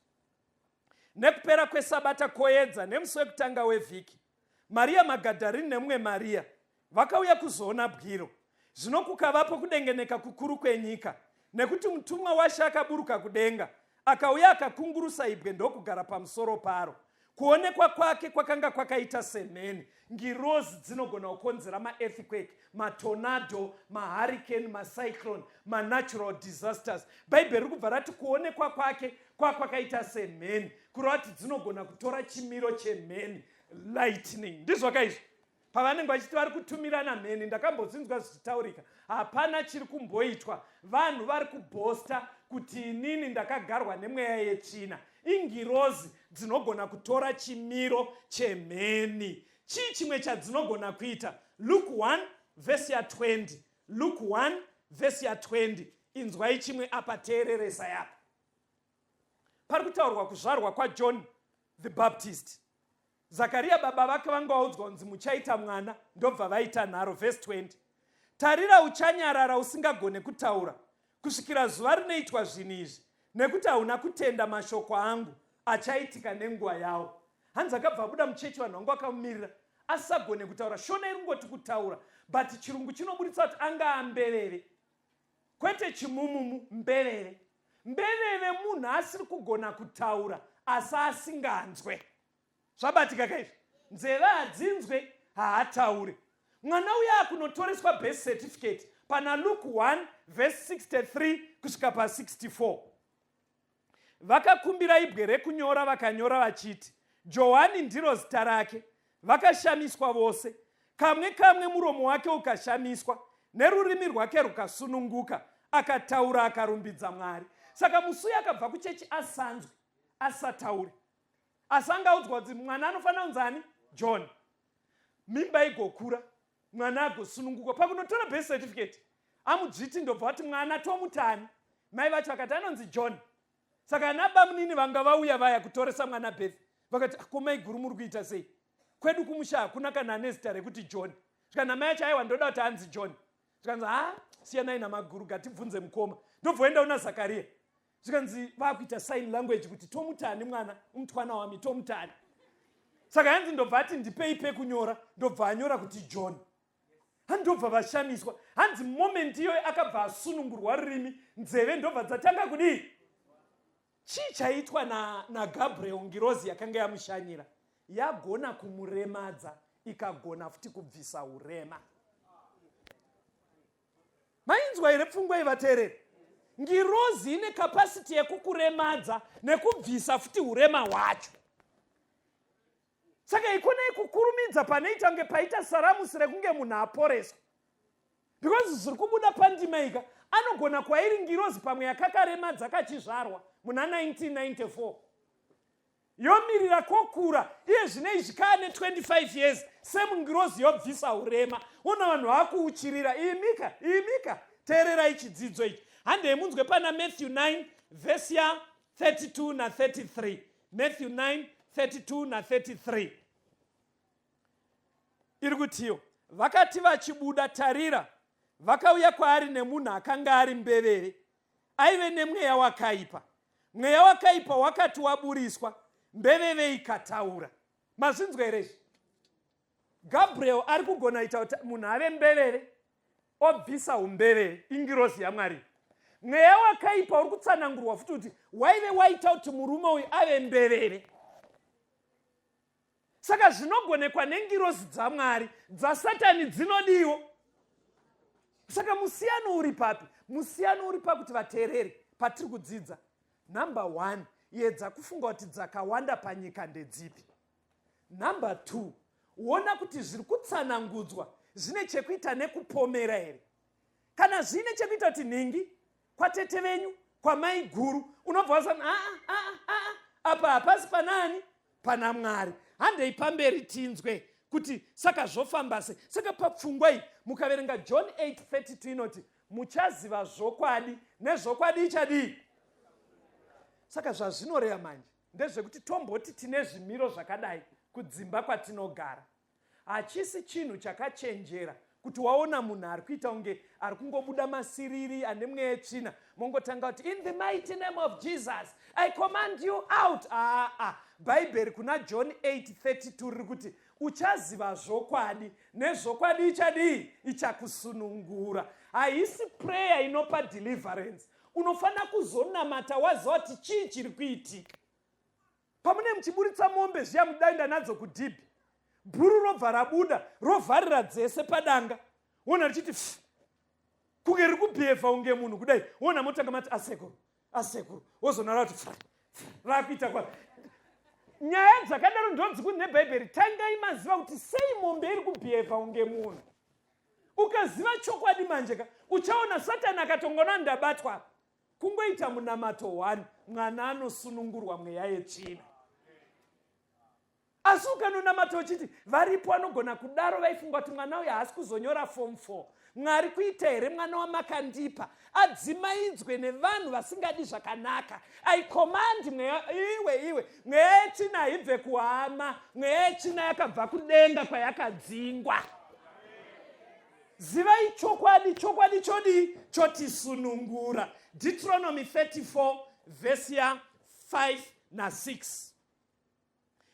Nekupera kwesabata koedza nemusi wekutanga wevhiki, Maria Magadharini nemumwe Maria vakauya kuzoona bwiro. Zvino kukavapo kudengeneka kukuru kwenyika, nekuti mutumwa waShe akaburuka kudenga, akauya akakungurusa ibwe ndokugara pamusoro paro. Kuonekwa kwake kwakanga kwakaita semheni. Ngirozi dzinogona kukonzera maearthquake, matornado, mahurricane, macyclone, manatural disasters. Bhaibheri riri kubva rati kuonekwa kwake kwakaita semheni, kureva kuti dzinogona kutora chimiro chemheni, lightning. Ndizvo kaizvo pavanenge vachiti vari kutumirana mheni, ndakambodzinzwa zvichitaurika, hapana chiri kumboitwa. Vanhu vari kubhosta kuti inini ndakagarwa nemweya yetsvina. Ingirozi dzinogona kutora chimiro chemheni. Chii chimwe chadzinogona kuita? Luke 1 verse 20. Luke 1 verse 20. Inzwai chimwe apa, teereresa yapa. Pari kutaurwa kuzvarwa kwaJohn the Baptist. Zakaria baba vake vanga vaudzwa kunzi muchaita mwana, ndobva vaita nharo. Verse 20. Tarira, uchanyarara usingagone kutaura kusvikira zuva rinoitwa zvinhu izvi, nekuti hauna kutenda mashoko angu achaitika nenguva yawo. Hanzi akabva abuda muchechi, vanhu vangu vakamumirira asagone kutaura. Shona iri ngoti kutaura, but chirungu chinobuditsa kuti anga ambeveve, kwete chimumumu, mbeveve. Mbeveve munhu asiri kugona kutaura asi asinganzwe. Zvabatika kaizvi, nzeve hadzinzwe, haataure. Mwana uya akunotoreswa birth certificate pana Luke 1 verse 63 kusvika pa 64. Vakakumbira ibwe rekunyora vakanyora vachiti, Johani ndiro zita rake. Vakashamiswa vose, kamwe kamwe muromo wake ukashamiswa, nerurimi rwake rukasununguka, akataura akarumbidza Mwari. Saka musi uya akabva kuchechi asanzwe, asataure. Asangaudzwa kuti mwana anofanira kunzani? John. Mimba igokura, mwana agosununguka. Pakunotora birth certificate, amudzviti ndobva vati mwana tomutani. Mai vacho vakati anonzi John. Saka nabamunini vanga vauya vaya kutoresa mwana birth, vakati komai guru muri kuita sei? Kwedu kumusha hakuna kana ane zita rekuti John. Kana mai acho aiwa ndoda kuti anzi John. Zvikanzi siyanai namaguru, ngatibvunze mukoma. Ndobvoenda una Zakaria. Zvikanzi vakuita sign language kuti tomutani mwana, umutwana wami tomutani. Saka hanzi ndobva ati ndipei pekunyora, ndobva anyora kuti John. Handobva vashamiswa. Hanzi moment iyo akabva asunungurwa rurimi, nzeve ndobva dzatanga kudii? Chii chaitwa na Gabriel, ngirozi yakanga yamushanyira? Yagona kumuremadza, ikagona futi kubvisa urema. Mainzwa here pfungwa ivateereri? Ngirozi ine capacity yekukuremadza nekubvisa futi urema hwacho. Saka ikona ikukurumidza paneitange paita saramusi rekunge munhu aporeswa. Because zviri kubuda pandima ika, anogona kwairi ngirozi pamwe yakakarema dzakachizvarwa muna 1994 yomirira kokura iye zvine izvi kaane 25 years semungirozi yobvisa urema. Una vanhu vakuuchirira. Imika teererai chidzidzo ichi. Handei munzwe pana Matthew 9 verse ya 32 na 33. Matthew 9 32 na 33 iri kutiyo, vakati vachibuda, tarira, vakauya kwaari nemunhu akanga ari mbeveve, aive nemweya wakaipa. Mweya wakaipa wakati waburiswa, mbeveve ikataura. Mazvinzwa here izvi? Gabriel ari kugona ita kuti munhu ave mbeveve obvisa umbeveve, ingirozi yaMwari. Mweya wakaipa uri kutsanangurwa futi kuti waive waita kuti murume uyu ave mbeveve. Saka zvinogonekwa nengirozi dzaMwari, dzaSatani dzinodiwo. Saka musiyano uri papi? Musiyano uri pakuti vateereri patiri kudzidza. Number 1, yedza kufunga kuti dzakawanda panyika ndedzipi. Number 2, uona kuti zviri kutsanangudzwa zvine chekuita nekupomera here. Kana zvine chekuita kuti ningi kwatete venyu, kwamai guru, unobva wasana apa hapasi panani? Pana Mwari. Handei pamberi tinzwe kuti saka zvofamba sei. Saka papfungwa iyi mukaverenga John 8:32 inoti muchaziva zvokwadi nezvokwadi ichadii. Saka zvazvinoreva manje ndezvekuti tomboti tine zvimiro zvakadai kudzimba kwatinogara. Hachisi chinhu chakachenjera kuti waona munhu ari kuita unge ari kungobuda masiriri ane mweya yetsvina, mongotanga kuti in the mighty name of Jesus I command you out. Bhaibheri kuna John 8:32 riri kuti uchaziva zvokwadi nezvokwadi ichadii, ichakusunungura. Haisi prayer inopa deliverance. Unofanira kuzonamata waziva kuti chii chiri kuitika. Pamune muchiburitsa mombe zviya mudainda nadzo kudhibhi, bhuru robva rabuda rovharira dzese padanga, wona richiti kunge riri kubhevha unge munhu kudai, wona motanga mati asekuru, wozonara kuti rakuita kwa. Nyaya dzakadaro ndonzikuni nebhaibheri. Tangai maziva kuti sei mombe iri kubhevha unge munhu. Ukaziva chokwadi manjeka uchaona Satani akatongona ndabatwa. Kungoita munamato 1, mwana anosunungurwa mweya yetsvina. Asi ukanonamata uchiti varipo anogona kudaro vaifunga kuti mwana uyu haasi kuzonyora form 4. Mwari kuita here mwana wamakandipa adzimaidzwe nevanhu vasingadi zvakanaka. I command iwe mweya yetsvina haibve kuhama, mweya yetsvina yakabva kudenga kwayakadzingwa. Zivai chokwadi chodi chotisunungura. Deuteronomy 34 verse ya 5 na 6.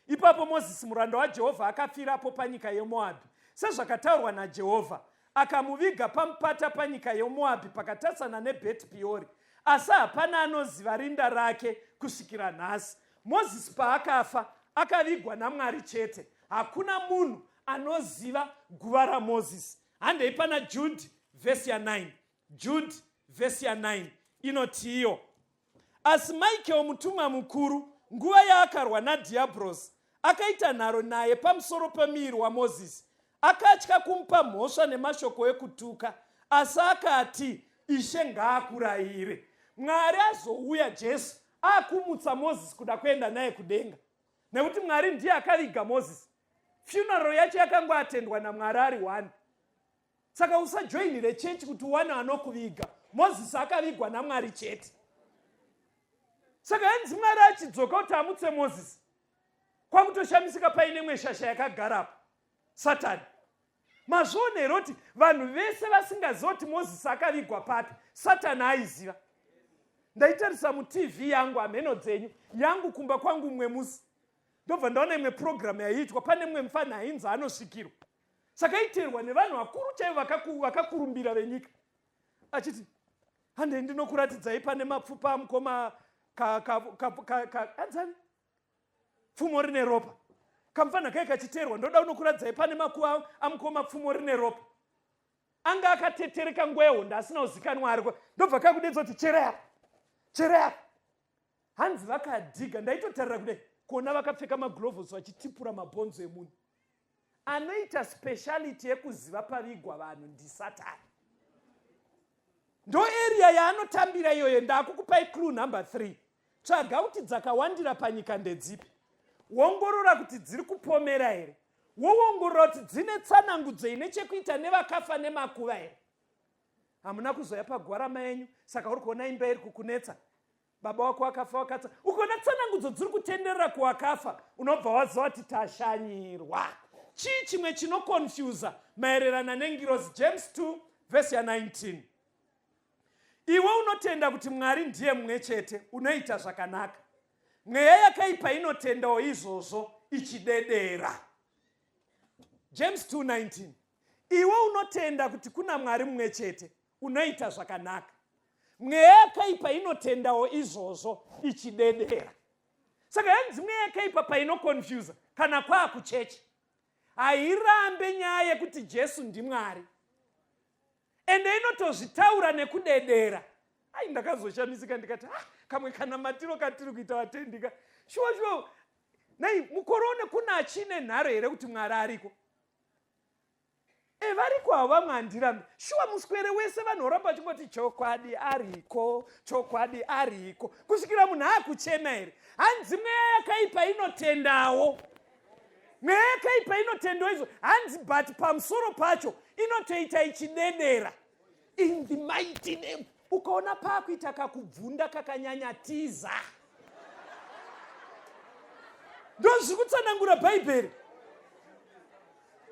Ipapo Mozisi muranda waJehovha akafirapo panyika yeMoabhi sezvakataurwa naJehovha, akamuviga pamupata panyika yeMoabhi pakatarisana neBheti Peori, asi hapana anoziva rinda rake kusvikira nhasi. Mozisi paakafa akavigwa naMwari chete, hakuna munhu anoziva guva raMozisi. Handei pana Jude verse ya 9. Jude verse ya 9 inoti iyo, asi Michael mutumwa mukuru nguva yaakarwa naDhiabhrosi akaita nharo naye pamusoro pemuviri waMozisi, akatya kumupa mhosva nemashoko ekutuka, asi akati Ishe ngaakurayire. Mwari azouya Jesu akumutsa Mozisi kuda kuenda naye kudenga, nekuti Mwari ndiye akaviga Mozisi. Funeral yacho yakanga atendwa naMwari ari 1. Saka usajoinire chechi kuti uwane anokuviga. Mozisi akavigwa naMwari chete. Saka henzi Mwari achidzoka kuti amutse Mozisi, kwakutoshamisika paine mweshasha yakagarapo Satani. Mazvionero kuti vanhu vese vasingaziva kuti Mozisi akavigwa papi, Satani aiziva. Ndaitarisa muTV yangu amheno dzenyu yangu kumba kwangu mwe musi, ndobva ndaona imwe program yaiitwa pane mwe mufana ainzi anosvikirwa. Saka iterwa nevanhu vakuru chaivo vakakurumbira venyika, achiti handei ndinokuratidzai pane mapfupa amukoma anzani pfumo rine ropa. Kamufana kai kachiterwa ndoda unokuratidzai pane makuva amukoma pfumo rine ropa. Anga akatetereka nguva yehonda asina kuzikanwa ariko, ndobva kakudedza kuti chereya. Hanzi vakadhiga, ndaitotarira kudai kuona vakapfeka maglovhos vachitipura mabhonzo emunhu. Anoita speciality yekuziva pavigwa vanhu ndiSatani. ndo area yaanotambira iyoyo. Ndakukupai clue number 3. Tsvaga kuti dzakawandira panyika ndedzipi. Wongorora kuti dziri kupomera here. Woongorora kuti dzine tsanangudzo ine chekuita nevakafa nemakuva here. Hamuna kuzoya pagwarama yenyu, saka uri kuona imba iri kukunetsa. Baba wako akafa wakatsa. Ukaona tsanangudzo dziri kutenderera kuwakafa, unobva waziva kuti tashanyirwa. Chii chimwe chinokonfyuza maererano nengirozi? James 2 verse 19. Iwe unotenda kuti Mwari ndiye mumwe chete, unoita zvakanaka. Mweya yakaipa inotendawo izvozvo ichidedera. James 2:19. Iwe unotenda kuti kuna Mwari mumwe chete, unoita zvakanaka. Mweya yakaipa inotendawo izvozvo ichidedera. Saka yanzi mweya yakaipa painokonfyuza kana kwakuchechi. Hairambe nyaya yekuti Jesu ndiMwari. Ende inotozvitaura nekudedera. Ai, ndakazoshamisika ndikati, kamwe kana matiro katiri kuita vatendika. Shuwa. Nei, mukorone kuna achine nharo here kuti Mwari ariko. Variko hava mwandirambe. Shuwa muswere wese vanoramba chingoti chokwadi ariko, chokwadi ariko. Kusvikira munhu akuchena here. Hanzi mweya yakaipa inotendawo. Mweya yakaipa inotendawo izvo. Hanzi but pamusoro pacho inotoita ichidedera. In the mighty name. Ukaona pakuita kakubvunda kakanyanyatiza. Ndozvikutsanangura Bhaibheri.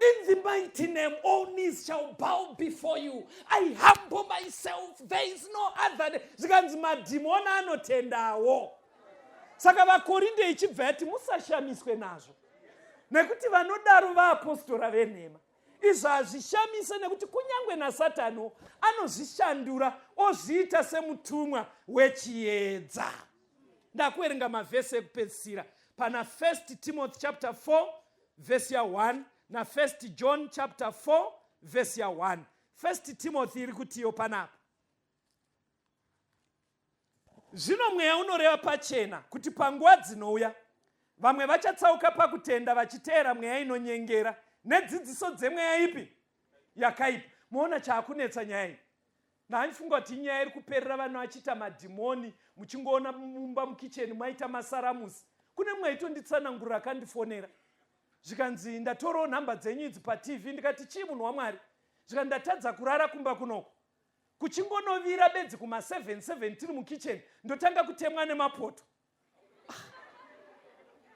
In the mighty name, all knees shall bow before you. I humble myself. There is no other. Zvikanzi madhimoni anotendawo. Saka vaKorinde ichibva yati musashamiswe nazvo. Nekuti vanodaro vaapostora venhema. Izvo hazvishamise nekuti kunyangwe naSatani anozvishandura ozviita semutumwa wechiedza. Ndakuverenga mavhesi ekupedzisira. Pana 1 Timothy chapter 4 verse 1 na 1 John chapter 4 verse 1. 1 Timothy iri kutiyo panapa. Zvino mweya unoreva pachena kuti panguva dzinouya vamwe vachatsauka pakutenda vachiteera mweya inonyengera nedzidziso dzemweya ipi yakaipa. Muona chaakunetsa nyaya iyi. Ndanifunga kuti nyaya iri kuperera vanhu vachita madhimoni, muchingoona mumba mukicheni mwaita masaramusi. Kune mumwe aitonditsanangurira akandifonera. Zvikanzi ndatorawo nhamba dzenyu idzi paTV. Ndikati chii munhu waMwari? Zvikanzi ndatadza kurara kumba kunoko. Kuchingonovira bedzi kuma 7 tiri mukicheni ndotanga kutemwa nemapoto.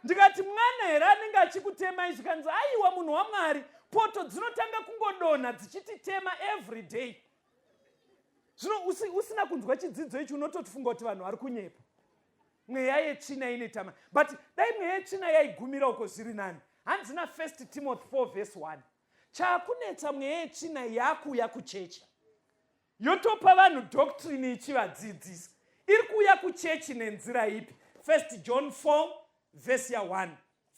Ndikati mwana here anenge achikutemai? Zvikanzi aiwa munhu waMwari, poto dzinotanga kungodonha dzichititema every day. Zvino usina kunzwa chidzidzo ichi unototifunga kuti vanhu vari kunyepa. Mweya yetsvina inetama. But dai mweya yetsvina yaigumira uko zviri nani. Hanzi na 1 Timothy 4 verse 1. Chaakunetsa mweya yetsvina yakuuya kuchechi. Yotopa vanhu doctrine ichivadzidzisa. Iri kuuya kuchechi nenzira ipi? 1 John 4 verse 1.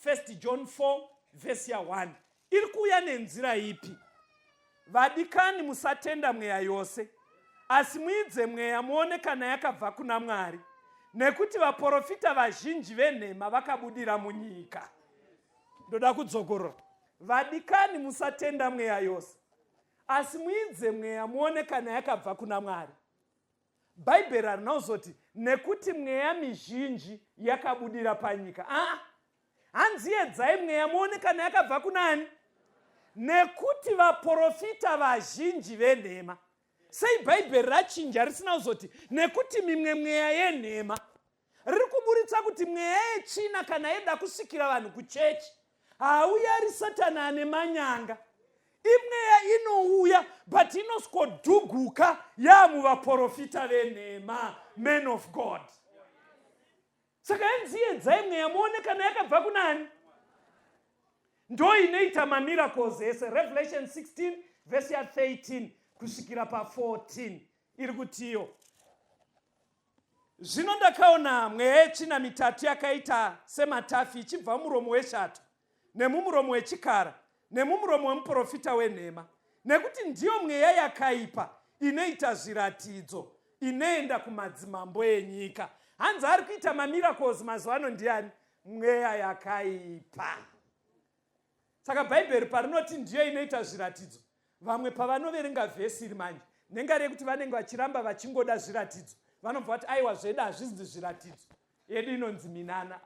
1 John 4 verse 1. Iri kuuya nenzira ipi? Vadikani musatenda mweya yose, asi muidze mweya muone kana yakabva kuna Mwari. Nekuti vaprofita vazhinji venhema vakabudira munyika. Ndoda kudzokorora. Vadikani musatenda mweya yose, asi muidze mweya muone kana yakabva kuna Mwari. Bhaibheri rinozoti nekuti mweya mizhinji yakabudira panyika. Hanzi edzai mweya muone kana yakabva kunani? Nekuti vaprofita vazhinji venhema. Sei Bhaibheri rachinja risina kuzoti nekuti mimwe mweya yenhema. Riri kuburitsa kuti mweya yetsvina kana yeda kusvikira vanhu kuchechi, hauya ari Satani ane manyanga. Imweya inouya but inoskodhuguka yamuvaprofita venhema, men of God. Saka yanzi edzai mweya muone kana yakabva kunani? Ndo inoita mamiracles ese. Revelation 16 verse 13 kusvikira pa14 iri kutiyo. Zvino ndakaona mweya yetsvina mitatu yakaita sematafi ichibva mumuromo weshato, nemumuromo wechikara, nemumuromo wemuprofita wenhema. Nekuti ndiyo mweya yakaipa inoita zviratidzo, inoenda kumadzimambo enyika. Hanzi ari kuita mamiracles mazuva ano ndiani? Mweya yakaipa. Saka Bhaibheri parinoti ndiyo inoita zviratidzo, vamwe pavanoverenga vhesi iri manje nengari yekuti vanenge vachiramba vachingoda zviratidzo, vanobva vati aiwa zvedu hazvisi zviratidzo, yedu inonzi minana.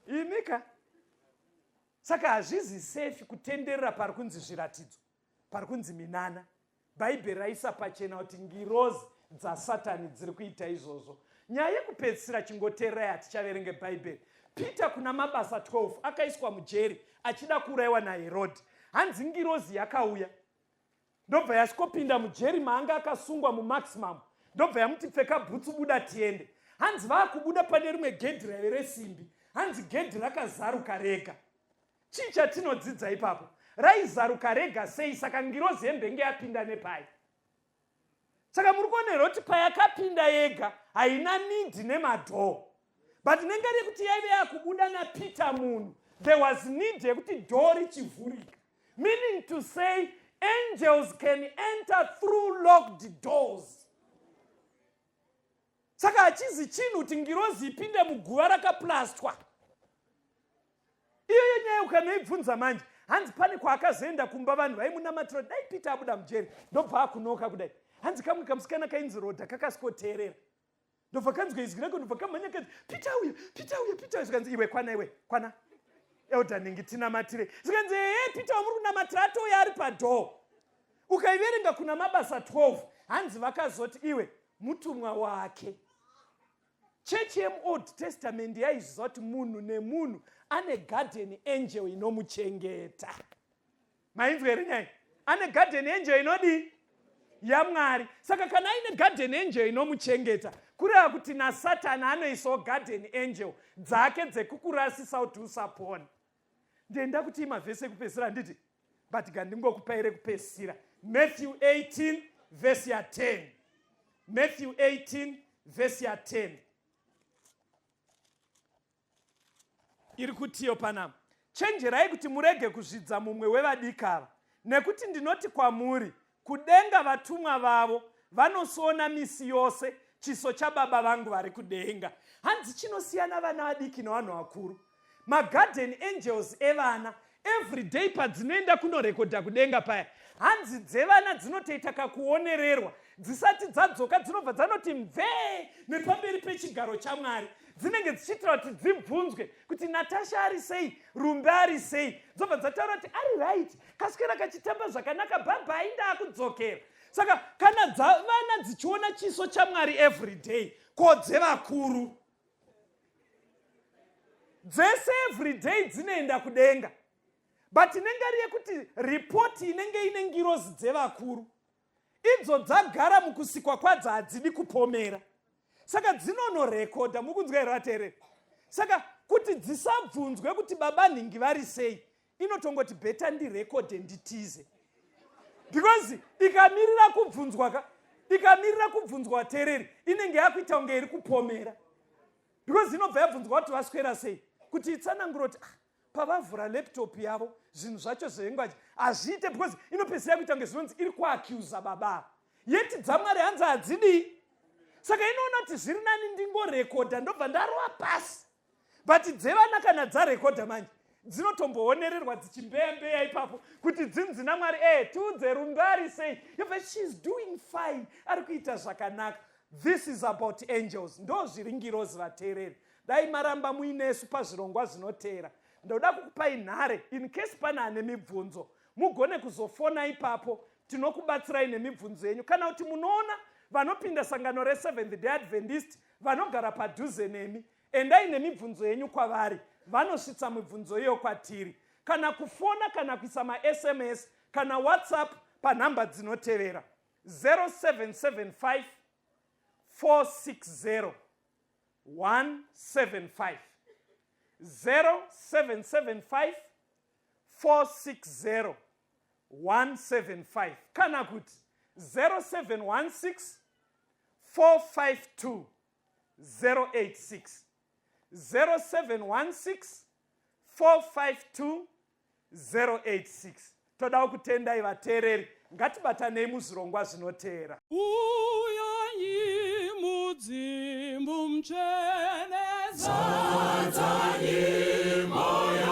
Imika. Saka hazvisi safe kutenderera pari kunzi zviratidzo, pari kunzi minana. Bhaibheri raisa pachena kuti ngirozi dzasatani dziri kuita izvozvo. Nyaya yekupedzisira chingoteererai, hatichaverenge Bhaibheri. Peter kuna mabasa 12 akaiswa mujeri achida kuurayiwa naHerodhi. Hanzi ngirozi yakauya ndobva yasvikopinda mujeri maanga akasungwa mumaximum, ndobva yamuti pfeka bhutsu buda tiende. Hanzi vaakubuda pane rimwe gedhi raive resimbi, hanzi gedhi rakazaruka rega. Chii chatinodzidza ipapo? Raizaruka rega sei? Saka ngirozi yembenge yapinda nepai. Saka muri kuonera kuti payakapinda yega haina nidhi nemadhoo, but nengari yekuti yaive yakubuda naPeter munhu, there was need yekuti dhoo richivhurika, meaning to say angels can enter through locked doors. Saka hachizi chinhu kuti ngirozi ipinde muguva rakaplastwa. Iyoyo nyaya ukanoibvunza manje, hanzi pane kwaakazoenda kumba vanhu vaimunamatira dai Peter abuda mujeri, ndobva akunoka kudai. Hanzi kamwe kamusikana kainzi Rodha kakasikoteerera, ndobva kanzwa izwi rake, ndobva kamhanya kanzi Peter uya, zvikanzi iwe kwana Eudhaningi tinamatire, zvikanzi Peter wamuri kunamatira atouya ari padhoo. Ukaiverenga kuna mabasa 12, hanzi vakazoti iwe mutumwa wake. Chechi yemuOld Testament yaizviziva kuti munhu nemunhu ane garden angel inomuchengeta. Mainzwa here nyaya? Ane garden angel inodii? yaMwari. Saka kana aine garden angel inomuchengeta, kureva kuti naSatani anoisawo garden angel dzake dzekukurasisa kuti usapona. Ndenda kuti imavhesi ekupedzisira nditi, but ngandingokupai rekupedzisira. Matthew 18 verse 10. Matthew 18 verse 10. Iri kutiyo panapa, chenjerai kuti murege kuzvidza mumwe wevadikava, nekuti ndinoti kwamuri, kudenga vatumwa vavo vanosona misi yose chiso chaBaba vangu vari kudenga. Hanzi chinosiyana vana vadiki nevanhu vakuru. Magarden angels evana every day padzinoenda kunorekodha kudenga paya, hanzi dzevana dzinotoita kakuonererwa, dzisati dzadzoka dzinobva dzanoti mvee nepamberi pechigaro chaMwari, dzinenge dzichitira kuti dzibvunzwe kuti Natasha ari sei, Rumbe ari sei, dzobva dzataura kuti ari right, kaswera kachitamba zvakanaka, bhabhai ndaakudzokera. Saka kana vana dzichiona chiso chaMwari every day, ko dzevakuru dzese every day dzinoenda kudenga, but nengari yekuti ripoti inenge ine ngirozi dzevakuru idzo dzagara mukusikwa kwadzo hadzidi kupomera, saka dzinonorekodha. Mukunzwa here vateereri? Saka kuti dzisabvunzwe kuti baba nhingi vari sei, inotongoti bheta ndirekodhe nditize, because ikamirira kubvunzwa vateereri inenge yakuita kunge iri kupomera, because inobva yabvunzwa kuti vaswera sei, kuti itsanangura kuti pavavhura laptop yavo zvinhu zvacho zveengwaji hazviite, because inopedzisira kuita kunge zvinonzi iri kuacusa baba, yeti dzaMwari hanzi hadzidii. Saka inoona kuti zviri nani ndingorekodha ndobva ndarova pasi, but dzevana kana dzarekodha manje dzinotomboonererwa dzichimbeyambeya ipapo kuti dzinzi naMwari tiudze Rumbe ari sei, yobva she's doing fine, ari kuita zvakanaka. This is about angels. Ndo zviri ngirozi vateereri. Dai maramba muinesu pazvirongwa zvinoteera, ndoda kukupai nhare in case pana ane mibvunzo mugone kuzofona ipapo, tinokubatsirai nemibvunzo yenyu. Kana kuti munoona vanopinda sangano reSeventh Day Adventist vanogara padhuze nemi, endai nemibvunzo yenyu kwavari, vanosvitsa mibvunzo iyo kwatiri, kana kufona kana kuisa maSMS kana WhatsApp panhamba dzinotevera 0775 460 175, 0775 460 175, kana kuti 0716 452 086, 0716 452 086. Toda kutendai vateereri, ngatibatanei muzvirongwa zvinoteera. Uyai mudzimbu mcheneza, Dzadzani moyo